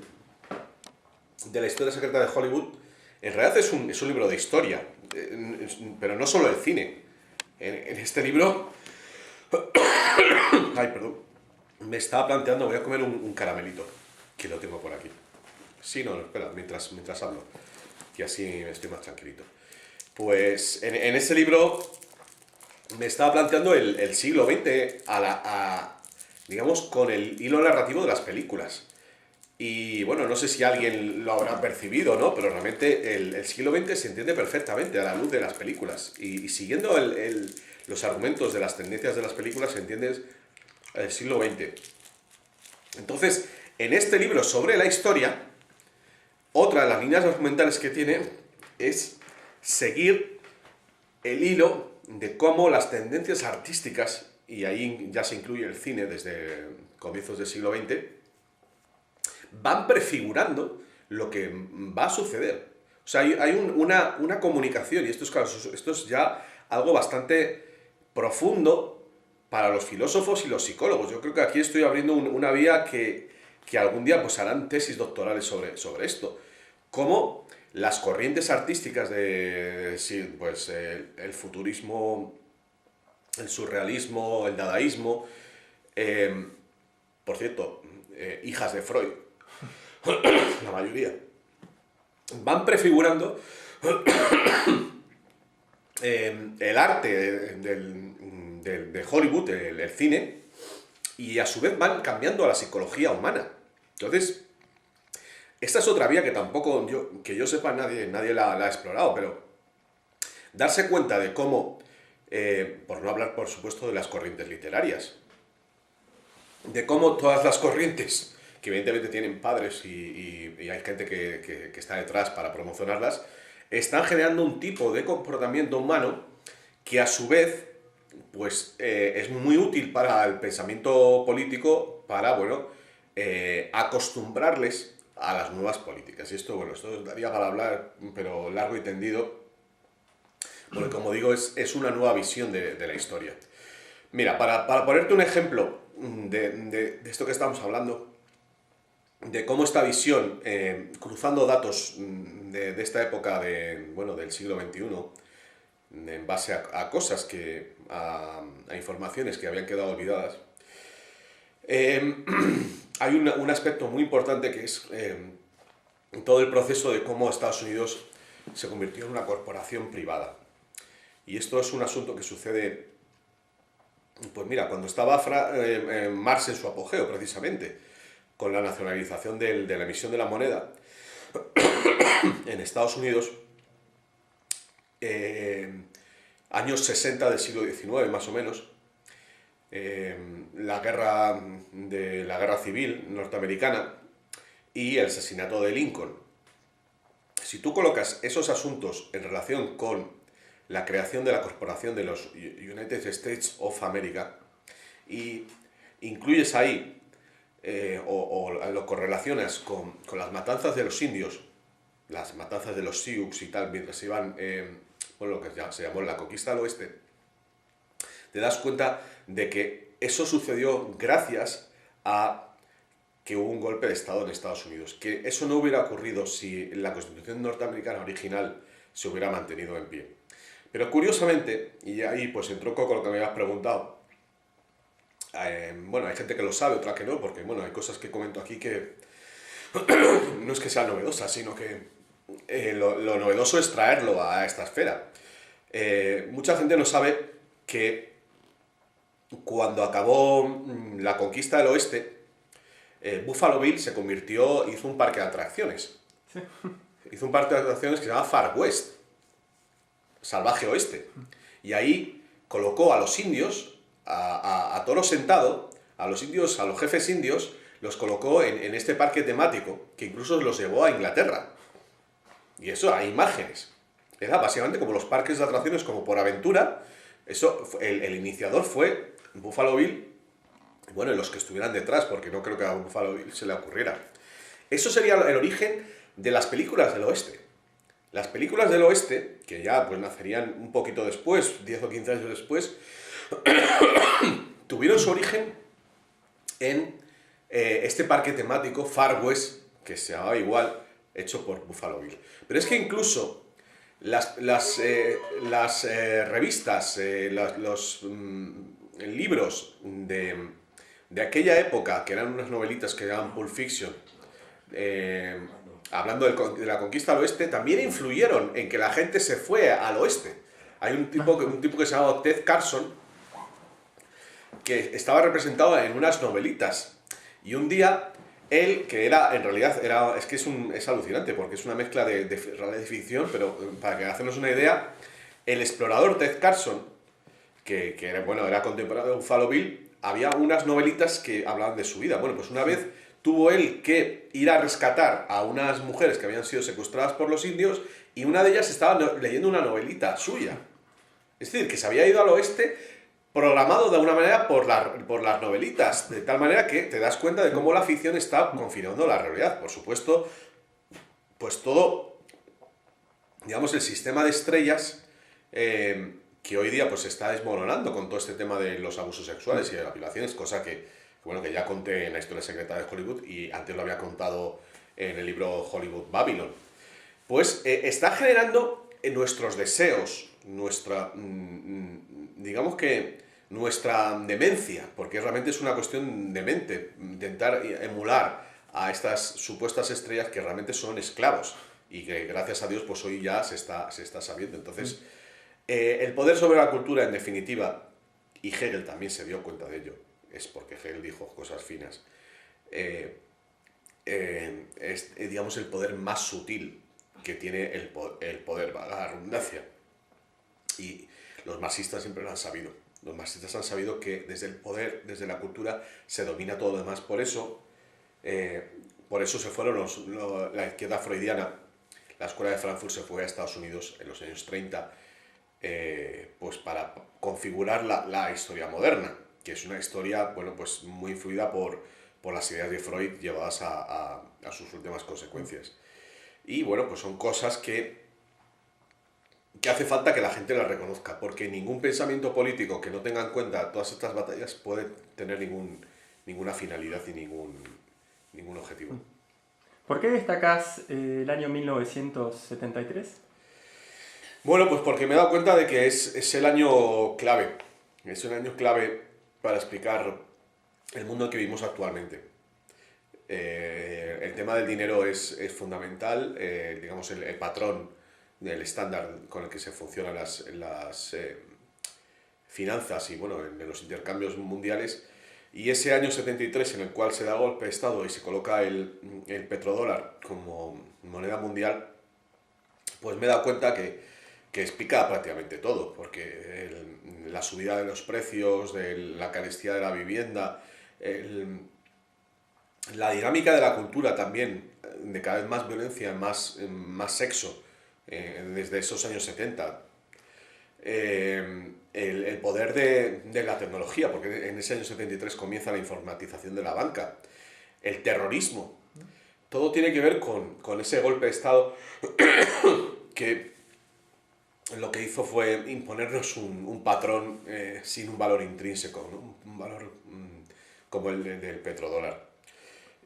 la historia secreta de Hollywood, en realidad es un libro de historia, pero no solo el cine. En este libro... Ay, perdón. Me estaba planteando, voy a comer un caramelito, que lo tengo por aquí. Sí, no, espera, mientras hablo, que así estoy más tranquilito. Pues en ese libro me estaba planteando el siglo XX digamos, con el hilo narrativo de las películas. Y bueno, no sé si alguien lo habrá percibido, ¿no? Pero realmente el siglo XX se entiende perfectamente a la luz de las películas. Y siguiendo los argumentos de las tendencias de las películas se entiende el siglo XX. Entonces, en este libro sobre la historia, otra de las líneas argumentales que tiene es seguir el hilo de cómo las tendencias artísticas, y ahí ya se incluye el cine desde comienzos del siglo XX, van prefigurando lo que va a suceder. O sea, hay una comunicación, y esto es ya algo bastante profundo para los filósofos y los psicólogos. Yo creo que aquí estoy abriendo una vía que algún día pues harán tesis doctorales sobre esto. Cómo las corrientes artísticas pues el futurismo, el surrealismo, el dadaísmo, por cierto, hijas de Freud, la mayoría, van prefigurando el arte de Hollywood, el cine, y a su vez van cambiando a la psicología humana. Entonces, esta es otra vía que tampoco, que yo sepa, nadie la ha explorado, pero darse cuenta de cómo, por no hablar, por supuesto, de las corrientes literarias, de cómo todas las corrientes, que evidentemente tienen padres y hay gente que está detrás para promocionarlas, están generando un tipo de comportamiento humano que a su vez pues, es muy útil para el pensamiento político, para, bueno, acostumbrarles a las nuevas políticas. Y esto, bueno, esto daría para hablar, pero largo y tendido, porque como digo, es una nueva visión de la historia. Mira, para ponerte un ejemplo de esto que estamos hablando, de cómo esta visión, cruzando datos de esta época bueno, del siglo XXI, en base a cosas a informaciones que habían quedado olvidadas, hay un aspecto muy importante que es todo el proceso de cómo Estados Unidos se convirtió en una corporación privada. Y esto es un asunto que sucede, pues mira, cuando estaba Marx en su apogeo, precisamente, con la nacionalización de la emisión de la moneda en Estados Unidos, años 60 del siglo XIX, más o menos, la guerra civil norteamericana y el asesinato de Lincoln. Si tú colocas esos asuntos en relación con la creación de la corporación de los United States of America y incluyes ahí o lo correlacionas con las matanzas de los indios, las matanzas de los Sioux y tal, mientras iban, lo que se llamó la conquista del oeste, te das cuenta de que eso sucedió gracias a que hubo un golpe de Estado en Estados Unidos, que eso no hubiera ocurrido si la Constitución norteamericana original se hubiera mantenido en pie. Pero curiosamente, y ahí pues entronco con lo que me habías preguntado, bueno, hay gente que lo sabe, otra que no, porque bueno, hay cosas que comento aquí que no es que sean novedosas, sino que lo novedoso es traerlo a esta esfera. Mucha gente no sabe que cuando acabó la conquista del oeste, Buffalo Bill hizo un parque de atracciones. Sí. Hizo un parque de atracciones que se llama Far West, Salvaje Oeste. Y ahí colocó a los indios, a toro sentado, a los jefes indios, los colocó en este parque temático, que incluso los llevó a Inglaterra. Y eso, hay imágenes. Era básicamente como los parques de atracciones, como por aventura. Eso, el iniciador fue Buffalo Bill, bueno, y los que estuvieran detrás, porque no creo que a Buffalo Bill se le ocurriera. Eso sería el origen de las películas del oeste. Las películas del oeste, que ya pues nacerían un poquito después, 10 o 15 años después, tuvieron su origen en este parque temático Far West, que se llamaba igual, hecho por Buffalo Bill. Pero es que incluso las revistas, los libros de aquella época, que eran unas novelitas que llamaban Pulp Fiction, hablando de la conquista al oeste, también influyeron en que la gente se fue al oeste. Hay un tipo que se llama Ted Carson, que estaba representado en unas novelitas. Y un día, él, que en realidad es que es alucinante, porque es una mezcla de realidad y ficción, pero para que hacernos una idea, el explorador Ted Carson, que era contemporáneo de Buffalo Bill, había unas novelitas que hablaban de su vida. Bueno, pues una vez tuvo él que ir a rescatar a unas mujeres que habían sido secuestradas por los indios y una de ellas estaba leyendo una novelita suya. Es decir, que se había ido al oeste programado de alguna manera por las novelitas, de tal manera que te das cuenta de cómo la ficción está confirmando la realidad. Por supuesto, pues todo, digamos, el sistema de estrellas que hoy día pues se está desmoronando con todo este tema de los abusos sexuales y de las violaciones, cosa que ya conté en la historia secreta de Hollywood y antes lo había contado en el libro Hollywood Babylon. Pues está generando nuestros deseos, digamos que nuestra demencia, porque realmente es una cuestión de mente, intentar emular a estas supuestas estrellas que realmente son esclavos y que gracias a Dios pues hoy ya se está sabiendo. Entonces, el poder sobre la cultura, en definitiva, y Hegel también se dio cuenta de ello, es porque Hegel dijo cosas finas, es, digamos, el poder más sutil que tiene el poder, valga la redundancia. Y los marxistas siempre lo han sabido. Los marxistas han sabido que desde el poder, desde la cultura, se domina todo lo demás. Por eso se fueron la izquierda freudiana, la escuela de Frankfurt se fue a Estados Unidos en los años 30, pues para configurar la historia moderna, que es una historia, bueno, pues muy influida por por las ideas de Freud llevadas a sus últimas consecuencias. Y bueno, pues son cosas que hace falta que la gente las reconozca, porque ningún pensamiento político que no tenga en cuenta todas estas batallas puede tener ninguna finalidad y ningún objetivo. ¿Por qué destacás el año 1973? Bueno, pues porque me he dado cuenta de que es el año clave. Es un año clave para explicar el mundo en que vivimos actualmente. El tema del dinero es fundamental, digamos, el patrón, el estándar con el que se funcionan las finanzas y bueno, en los intercambios mundiales. Y ese año 73 en el cual se da golpe de Estado y se coloca el petrodólar como moneda mundial, pues me he dado cuenta que explica prácticamente todo, porque la subida de los precios, de la carestía de la vivienda, la dinámica de la cultura también, de cada vez más violencia, más sexo, desde esos años 70. El poder de la tecnología, porque en ese año 73 comienza la informatización de la banca, el terrorismo, todo tiene que ver con ese golpe de Estado que lo que hizo fue imponernos un patrón sin un valor intrínseco, ¿no? Un valor como el del petrodólar.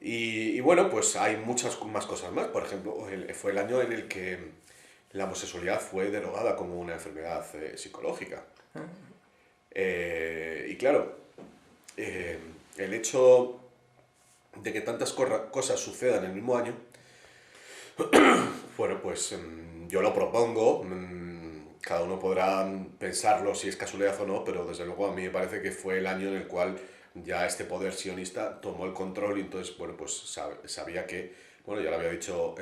Y bueno, pues hay muchas más cosas más. Por ejemplo, fue el año en el que la homosexualidad fue derogada como una enfermedad psicológica. Y claro, el hecho de que tantas cosas sucedan en el mismo año, bueno, pues yo lo propongo, cada uno podrá pensarlo si es casualidad o no, pero desde luego a mí me parece que fue el año en el cual ya este poder sionista tomó el control y entonces, bueno, pues sabía que, bueno, ya lo había dicho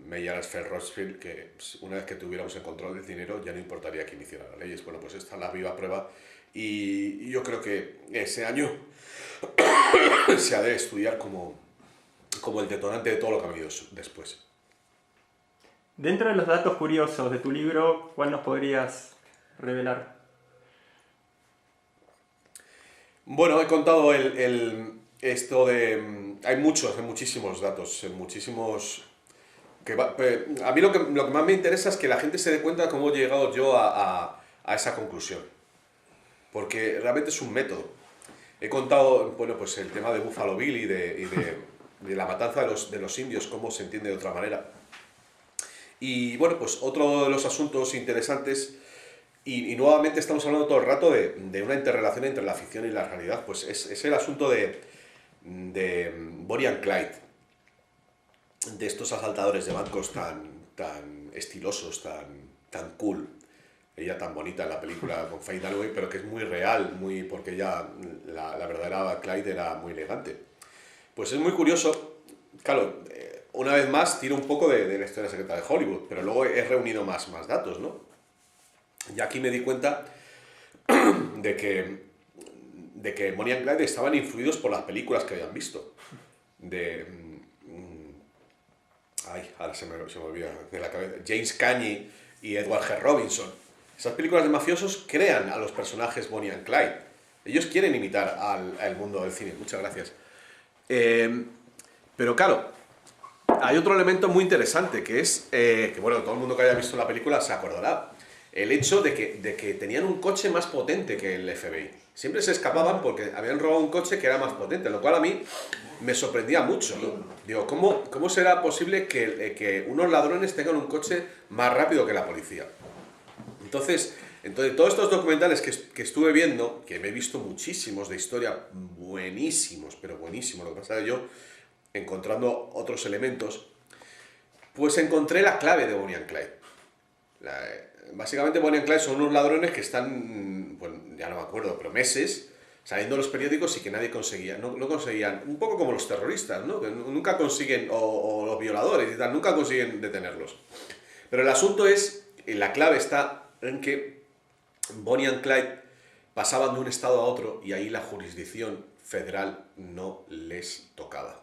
Meyer Rothschild, que una vez que tuviéramos el control del dinero ya no importaría quién hiciera las leyes. Bueno, pues esta es la viva prueba y yo creo que ese año se ha de estudiar como el detonante de todo lo que ha venido después. Dentro de los datos curiosos de tu libro, ¿cuál nos podrías revelar? Bueno, he contado esto de... Hay muchísimos datos, muchísimos... a mí lo que más me interesa es que la gente se dé cuenta de cómo he llegado yo a esa conclusión. Porque realmente es un método. He contado, bueno, pues el tema de Buffalo Bill y de la matanza de los indios, cómo se entiende de otra manera. Y bueno, pues otro de los asuntos interesantes, y nuevamente estamos hablando todo el rato de una interrelación entre la ficción y la realidad, pues es el asunto de Bonnie and Clyde, de estos asaltadores de bancos tan estilosos, tan cool. Ella tan bonita en la película con Faye Dunaway, pero que es muy real, porque ella, la verdadera Clyde era muy elegante. Pues es muy curioso, claro, una vez más tiro un poco de la historia secreta de Hollywood, pero luego he reunido más datos, ¿no? Y aquí me di cuenta de que Bonnie and Clyde estaban influidos por las películas que habían visto. Ahora se me olvida de la cabeza. James Cagney y Edward G. Robinson. Esas películas de mafiosos crean a los personajes Bonnie and Clyde. Ellos quieren imitar al mundo del cine. Muchas gracias. Pero claro, hay otro elemento muy interesante, que es, que bueno, todo el mundo que haya visto la película se acordará. El hecho de que tenían un coche más potente que el FBI. Siempre se escapaban porque habían robado un coche que era más potente, lo cual a mí me sorprendía mucho, ¿no? Digo, ¿cómo será posible que unos ladrones tengan un coche más rápido que la policía? Entonces todos estos documentales que estuve viendo, que me he visto muchísimos de historia, buenísimos, pero buenísimos, lo que pasa es que yo, encontrando otros elementos, pues encontré la clave de Bonnie and Clyde. Básicamente Bonnie and Clyde son unos ladrones que están, pues ya no me acuerdo, pero meses saliendo los periódicos y que nadie conseguía, no conseguían, un poco como los terroristas, ¿no? Que nunca consiguen, o los violadores y tal, nunca consiguen detenerlos. Pero el asunto es, la clave está en que Bonnie and Clyde pasaban de un estado a otro y ahí la jurisdicción federal no les tocaba.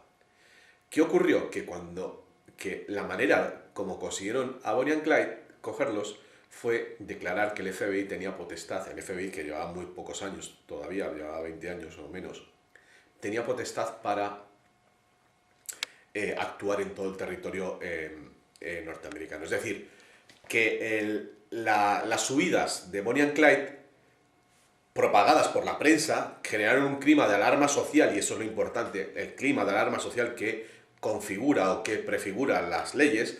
¿Qué ocurrió? Que la manera como consiguieron a Bonnie and Clyde cogerlos fue declarar que el FBI tenía potestad, el FBI que llevaba muy pocos años, todavía llevaba 20 años o menos, tenía potestad para actuar en todo el territorio norteamericano. Es decir, que las subidas de Bonnie and Clyde, propagadas por la prensa, generaron un clima de alarma social, y eso es lo importante, el clima de alarma social que configura o que prefigura las leyes,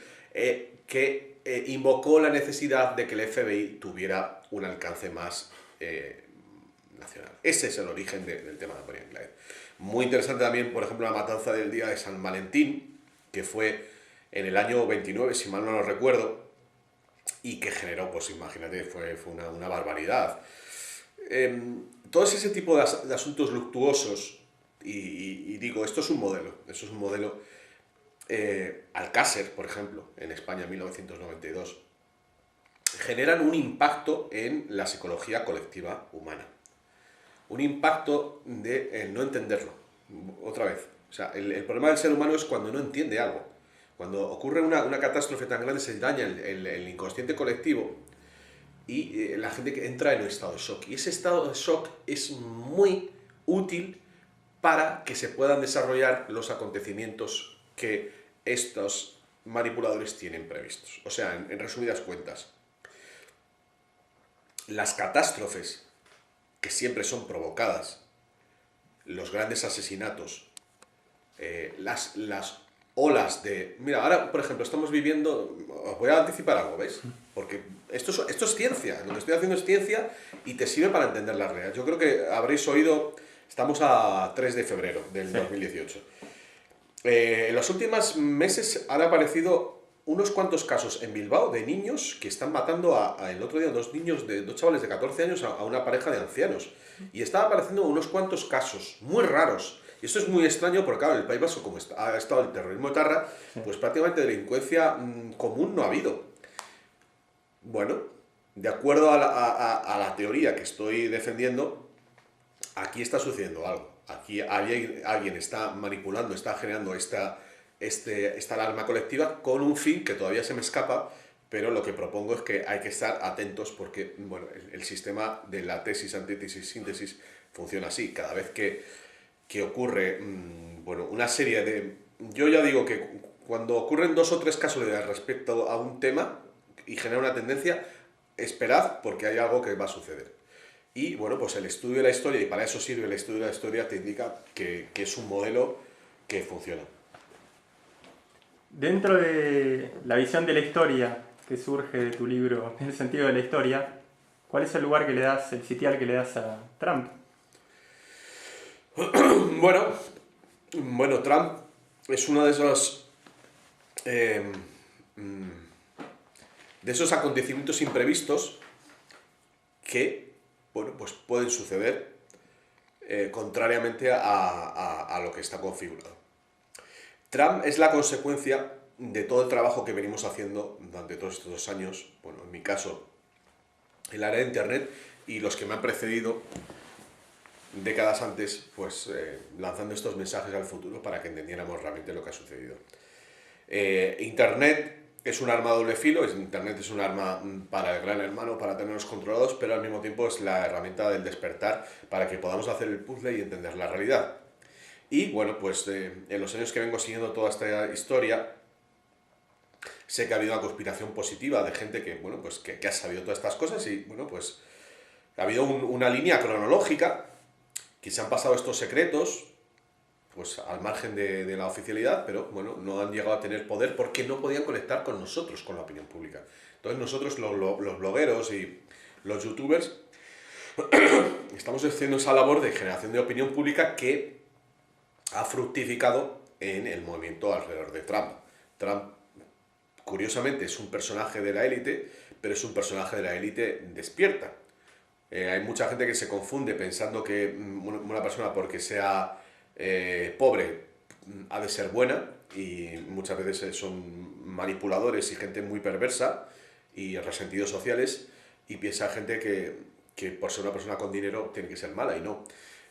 que invocó la necesidad de que el FBI tuviera un alcance más nacional. Ese es el origen del tema de Bonnie and Clyde. Muy interesante también, por ejemplo, la matanza del día de San Valentín, que fue en el año 29, si mal no lo recuerdo, y que generó, pues imagínate, fue una barbaridad. Todo ese tipo de asuntos luctuosos, y digo, esto es un modelo, Alcácer, por ejemplo, en España en 1992, generan un impacto en la psicología colectiva humana. Un impacto de no entenderlo. Otra vez, o sea, el problema del ser humano es cuando no entiende algo. Cuando ocurre una catástrofe tan grande, se daña el inconsciente colectivo, y la gente que entra en un estado de shock. Y ese estado de shock es muy útil para que se puedan desarrollar los acontecimientos que estos manipuladores tienen previstos. O sea, en resumidas cuentas, las catástrofes que siempre son provocadas, los grandes asesinatos, las olas de... Mira, ahora, por ejemplo, estamos viviendo... Os voy a anticipar algo, ¿veis? Porque esto es ciencia. Lo que estoy haciendo es ciencia y te sirve para entender la realidad. Yo creo que habréis oído... Estamos a 3 de febrero del 2018. En los últimos meses han aparecido unos cuantos casos en Bilbao de niños que están matando el otro día dos chavales de 14 años a una pareja de ancianos. Y están apareciendo unos cuantos casos muy raros. Y esto es muy extraño porque, claro, en el País Vasco, como ha estado el terrorismo etarra, pues prácticamente delincuencia común no ha habido. Bueno, de acuerdo a la teoría que estoy defendiendo, aquí está sucediendo algo. Aquí alguien está manipulando, está generando esta alarma colectiva con un fin que todavía se me escapa, pero lo que propongo es que hay que estar atentos porque, bueno, el sistema de la tesis, antítesis, síntesis funciona así. Cada vez que ocurre, bueno, una serie de... Yo ya digo que cuando ocurren 2 o 3 casos respecto a un tema y genera una tendencia, esperad porque hay algo que va a suceder. Y bueno, pues el estudio de la historia, y para eso sirve el estudio de la historia, te indica que es un modelo que funciona. Dentro de la visión de la historia que surge de tu libro, en el sentido de la historia, ¿cuál es el lugar que le das, el sitial que le das a Trump? Bueno, Trump es uno de esos acontecimientos imprevistos que, bueno, pues pueden suceder contrariamente a lo que está configurado. Trump es la consecuencia de todo el trabajo que venimos haciendo durante todos estos 2 años, bueno, en mi caso, en el área de Internet, y los que me han precedido décadas antes, pues lanzando estos mensajes al futuro para que entendiéramos realmente lo que ha sucedido. Internet es un arma a doble filo, Internet es un arma para el gran hermano, para tenernos controlados, pero al mismo tiempo es la herramienta del despertar para que podamos hacer el puzzle y entender la realidad. Y bueno, pues en los años que vengo siguiendo toda esta historia, sé que ha habido una conspiración positiva de gente que, bueno, pues que ha sabido todas estas cosas y, bueno, pues ha habido una línea cronológica que se han pasado estos secretos, pues al margen de la oficialidad, pero bueno, no han llegado a tener poder porque no podían conectar con nosotros, con la opinión pública. Entonces nosotros, los blogueros y los youtubers, estamos haciendo esa labor de generación de opinión pública que ha fructificado en el movimiento alrededor de Trump. Trump, curiosamente, es un personaje de la élite, pero es un personaje de la élite despierta. Hay mucha gente que se confunde pensando que una persona, porque sea pobre, ha de ser buena, y muchas veces son manipuladores y gente muy perversa y resentidos sociales, y piensa gente que por ser una persona con dinero tiene que ser mala, y no.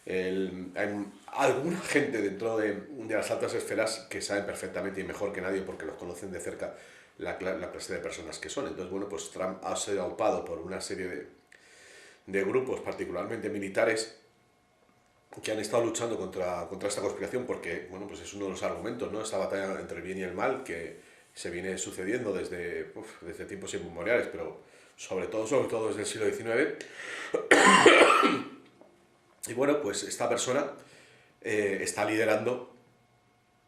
Hay alguna gente dentro de las altas esferas que saben perfectamente y mejor que nadie, porque los conocen de cerca, la clase de personas que son. Entonces, bueno, pues Trump ha sido aupado por una serie de grupos, particularmente militares, que han estado luchando contra esta conspiración, porque bueno, pues es uno de los argumentos, ¿no? Esta batalla entre el bien y el mal que se viene sucediendo desde tiempos inmemoriales, pero sobre todo desde el siglo XIX. Y bueno, pues esta persona está liderando,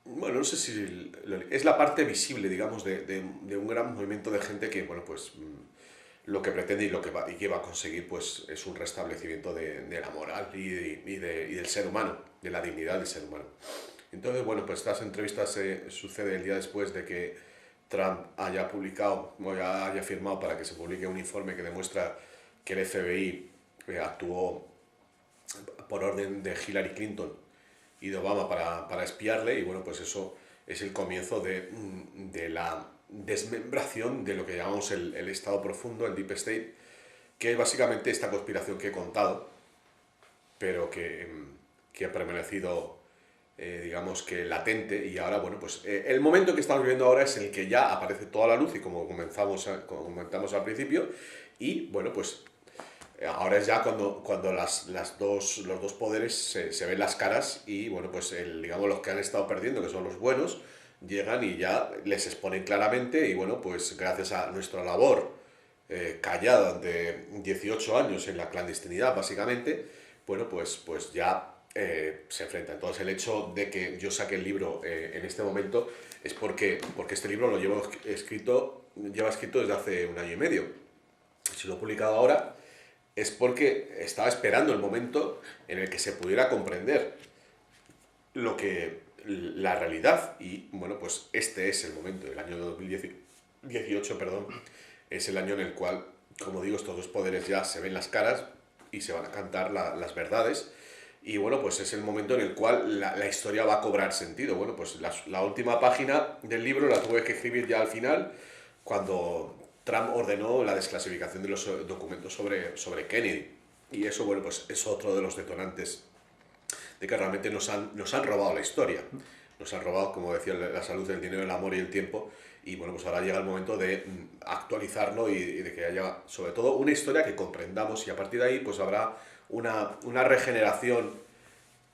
bueno, no sé si es la parte visible, digamos, de un gran movimiento de gente que, bueno, pues lo que pretende y que va a conseguir, pues es un restablecimiento de la moral y del ser humano, de la dignidad del ser humano. Entonces, bueno, pues estas entrevistas suceden el día después de que Trump haya publicado o haya firmado para que se publique un informe que demuestra que el FBI actuó por orden de Hillary Clinton y de Obama para espiarle, y bueno, pues eso es el comienzo de la desmembración de lo que llamamos el Estado profundo, el Deep State, que es básicamente esta conspiración que he contado, pero que ha permanecido, digamos que latente, y ahora, bueno, pues el momento que estamos viviendo ahora es el que ya aparece toda la luz, y como comentamos al principio, y bueno, pues ahora es ya cuando los dos poderes se ven las caras, y bueno, pues digamos los que han estado perdiendo, que son los buenos, llegan y ya les exponen claramente, y bueno, pues gracias a nuestra labor callada de 18 años en la clandestinidad básicamente, bueno, pues ya se enfrenta. Entonces el hecho de que yo saque el libro en este momento es porque este libro lo lleva escrito desde hace 1 año y medio. Si lo he publicado ahora es porque estaba esperando el momento en el que se pudiera comprender la realidad, y bueno, pues este es el momento. El año 2018, perdón, es el año en el cual, como digo, estos dos poderes ya se ven las caras y se van a cantar las verdades, y bueno, pues es el momento en el cual la historia va a cobrar sentido. Bueno, pues la última página del libro la tuve que escribir ya al final, cuando Trump ordenó la desclasificación de los documentos sobre Kennedy, y eso, bueno, pues es otro de los detonantes de que realmente nos han robado la historia. Nos han robado, como decía, la salud, el dinero, el amor y el tiempo, y bueno, pues ahora llega el momento de actualizarlo y de que haya, sobre todo, una historia que comprendamos, y a partir de ahí pues habrá una regeneración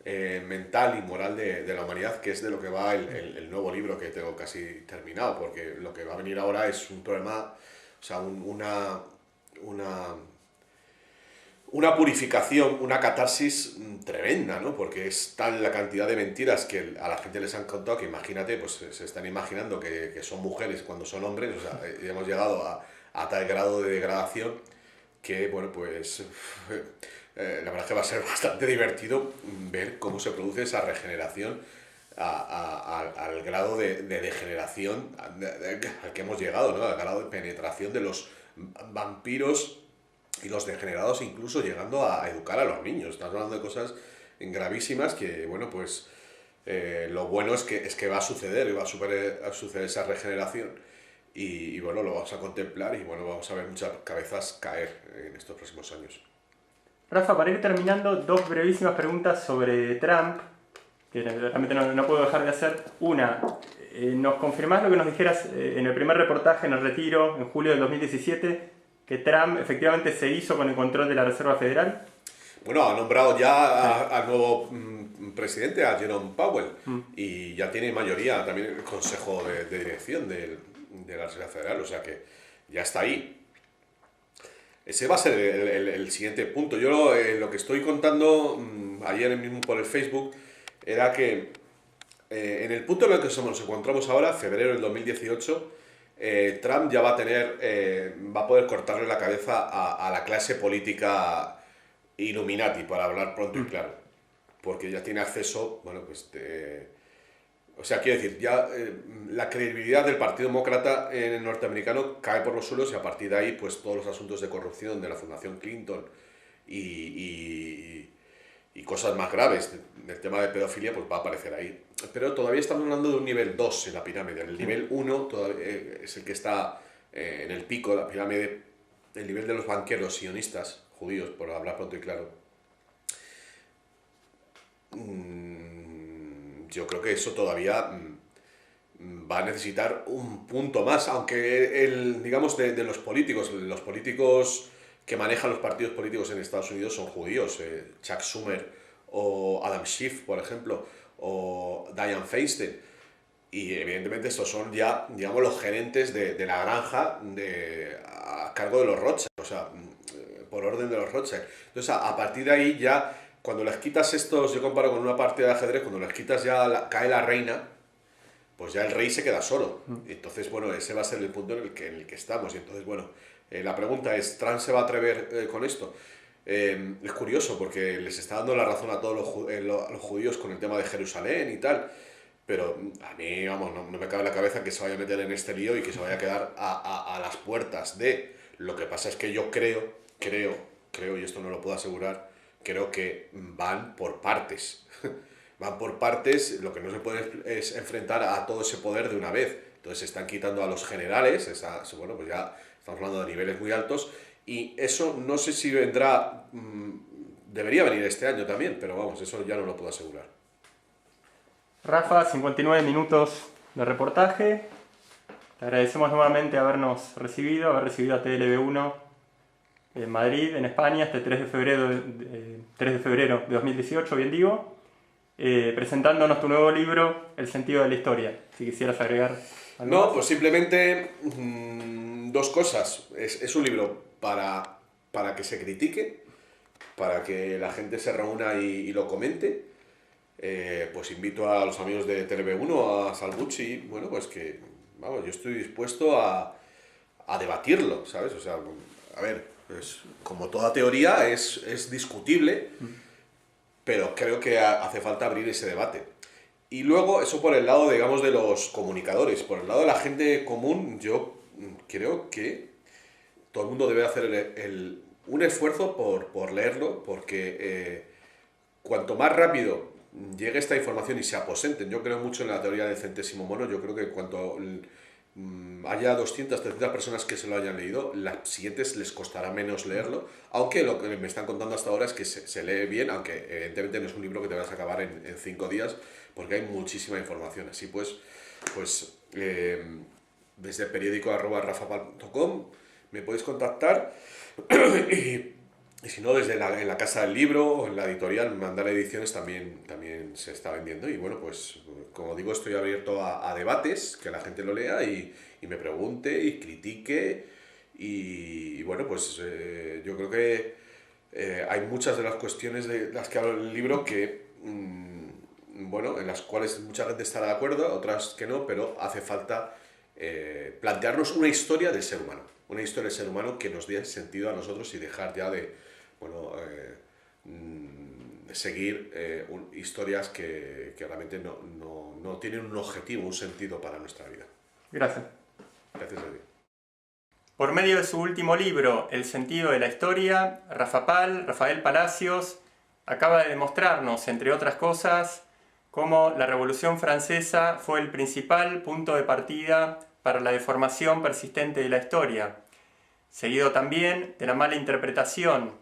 mental y moral de la humanidad, que es de lo que va el nuevo libro que tengo casi terminado, porque lo que va a venir ahora es un problema, o sea, una purificación, una catarsis tremenda, ¿no? Porque es tal la cantidad de mentiras que a la gente les han contado que, imagínate, pues se están imaginando que son mujeres cuando son hombres. O sea, hemos llegado a tal grado de degradación que, bueno, pues la verdad es que va a ser bastante divertido ver cómo se produce esa regeneración al grado de degeneración al que hemos llegado, ¿no? Al grado de penetración de los vampiros y los degenerados, incluso llegando a educar a los niños. Estamos hablando de cosas gravísimas que, bueno, pues lo bueno es que va a suceder, y va a suceder esa regeneración, y bueno, lo vamos a contemplar, y bueno, vamos a ver muchas cabezas caer en estos próximos años. Rafa, para ir terminando, 2 brevísimas preguntas sobre Trump, que realmente no puedo dejar de hacer. Una, ¿nos confirmás lo que nos dijeras en el primer reportaje en el Retiro, en julio del 2017, que Trump efectivamente se hizo con el control de la Reserva Federal? Bueno, ha nombrado ya al nuevo presidente, a Jerome Powell, y ya tiene mayoría también en el Consejo de Dirección de la Reserva Federal, o sea que ya está ahí. Ese va a ser el siguiente punto. Yo lo que estoy contando ayer mismo por el Facebook era que en el punto en el que nos encontramos ahora, febrero del 2018, Trump ya va a poder cortarle la cabeza a la clase política Illuminati, para hablar pronto y claro, porque ya tiene acceso, bueno, pues o sea, quiero decir, ya la credibilidad del Partido Demócrata en el norteamericano cae por los suelos, y a partir de ahí, pues todos los asuntos de corrupción de la Fundación Clinton y cosas más graves del tema de pedofilia, pues va a aparecer ahí. Pero todavía estamos hablando de un nivel 2 en la pirámide. El nivel 1 es el que está en el pico de la pirámide, el nivel de los banqueros sionistas, judíos, por hablar pronto y claro. Yo creo que eso todavía va a necesitar un punto más, aunque digamos, de los políticos que manejan los partidos políticos en Estados Unidos son judíos. Chuck Schumer o Adam Schiff, por ejemplo, o Dianne Feinstein. Y evidentemente estos son ya, digamos, los gerentes de la granja a cargo de los Rothschild, o sea, por orden de los Rothschild. Entonces, a partir de ahí ya, cuando les quitas estos, yo comparo con una partida de ajedrez, cuando les quitas ya, cae la reina, pues ya el rey se queda solo. Entonces, bueno, ese va a ser el punto en el que estamos. Y entonces, bueno, la pregunta es, ¿Trump se va a atrever con esto? Es curioso porque les está dando la razón a todos los judíos con el tema de Jerusalén y tal. Pero a mí, vamos, no me cabe en la cabeza que se vaya a meter en este lío y que se vaya a quedar a las puertas de... Lo que pasa es que yo creo, y esto no lo puedo asegurar, creo que van por partes. Van por partes, lo que no se puede es enfrentar a todo ese poder de una vez. Entonces se están quitando a los generales, bueno, pues ya estamos hablando de niveles muy altos, y eso no sé si vendrá, debería venir este año también, pero vamos, eso ya no lo puedo asegurar. Rafa, 59 minutos de reportaje. Te agradecemos nuevamente haber recibido a TLB1 en Madrid, en España, este 3 de febrero de 2018, bien digo, presentándonos tu nuevo libro, El sentido de la historia. Si quisieras agregar algo No, más. pues simplemente dos cosas. Es un libro para que se critique, para que la gente se reúna y lo comente. Pues invito a los amigos de TLB1, a Salvucci, bueno, pues que, vamos, yo estoy dispuesto a debatirlo, ¿sabes? O sea, a ver, pues, como toda teoría es discutible, pero creo que hace falta abrir ese debate. Y luego, eso por el lado, digamos, de los comunicadores. Por el lado de la gente común, yo creo que todo el mundo debe hacer un esfuerzo por leerlo, porque cuanto más rápido llegue esta información y se aposenten, yo creo mucho en la teoría del centésimo mono, yo creo que cuando haya 200, 300 personas que se lo hayan leído, las siguientes les costará menos leerlo, aunque lo que me están contando hasta ahora es que se lee bien, aunque evidentemente no es un libro que te vas a acabar en 5 días, porque hay muchísima información. Así pues desde periódico@rafapal.com me podéis contactar y si no, desde en la Casa del Libro o en la editorial Mandala Ediciones también se está vendiendo. Y bueno, pues como digo, estoy abierto a debates, que la gente lo lea y me pregunte y critique. Y bueno, pues yo creo que hay muchas de las cuestiones de las que hablo en el libro que, bueno, en las cuales mucha gente estará de acuerdo, otras que no, pero hace falta plantearnos una historia del ser humano. Una historia del ser humano que nos dé sentido a nosotros y dejar ya de, bueno, seguir historias que realmente no tienen un objetivo, un sentido para nuestra vida. Gracias. Gracias a ti. Por medio de su último libro, El sentido de la historia, Rafael Palacios, acaba de demostrarnos, entre otras cosas, cómo la Revolución Francesa fue el principal punto de partida para la deformación persistente de la historia, seguido también de la mala interpretación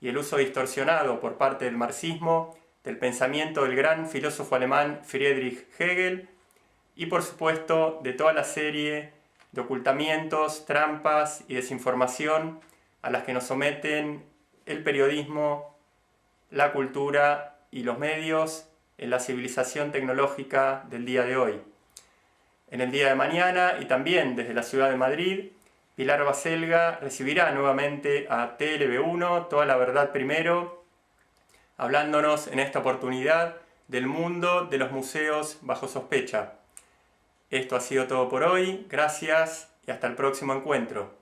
y el uso distorsionado por parte del marxismo del pensamiento del gran filósofo alemán Friedrich Hegel y, por supuesto, de toda la serie de ocultamientos, trampas y desinformación a las que nos someten el periodismo, la cultura y los medios en la civilización tecnológica del día de hoy. En el día de mañana y también desde la ciudad de Madrid, Pilar Baselga recibirá nuevamente a TLB1, Toda la Verdad Primero, hablándonos en esta oportunidad del mundo de los museos bajo sospecha. Esto ha sido todo por hoy, gracias y hasta el próximo encuentro.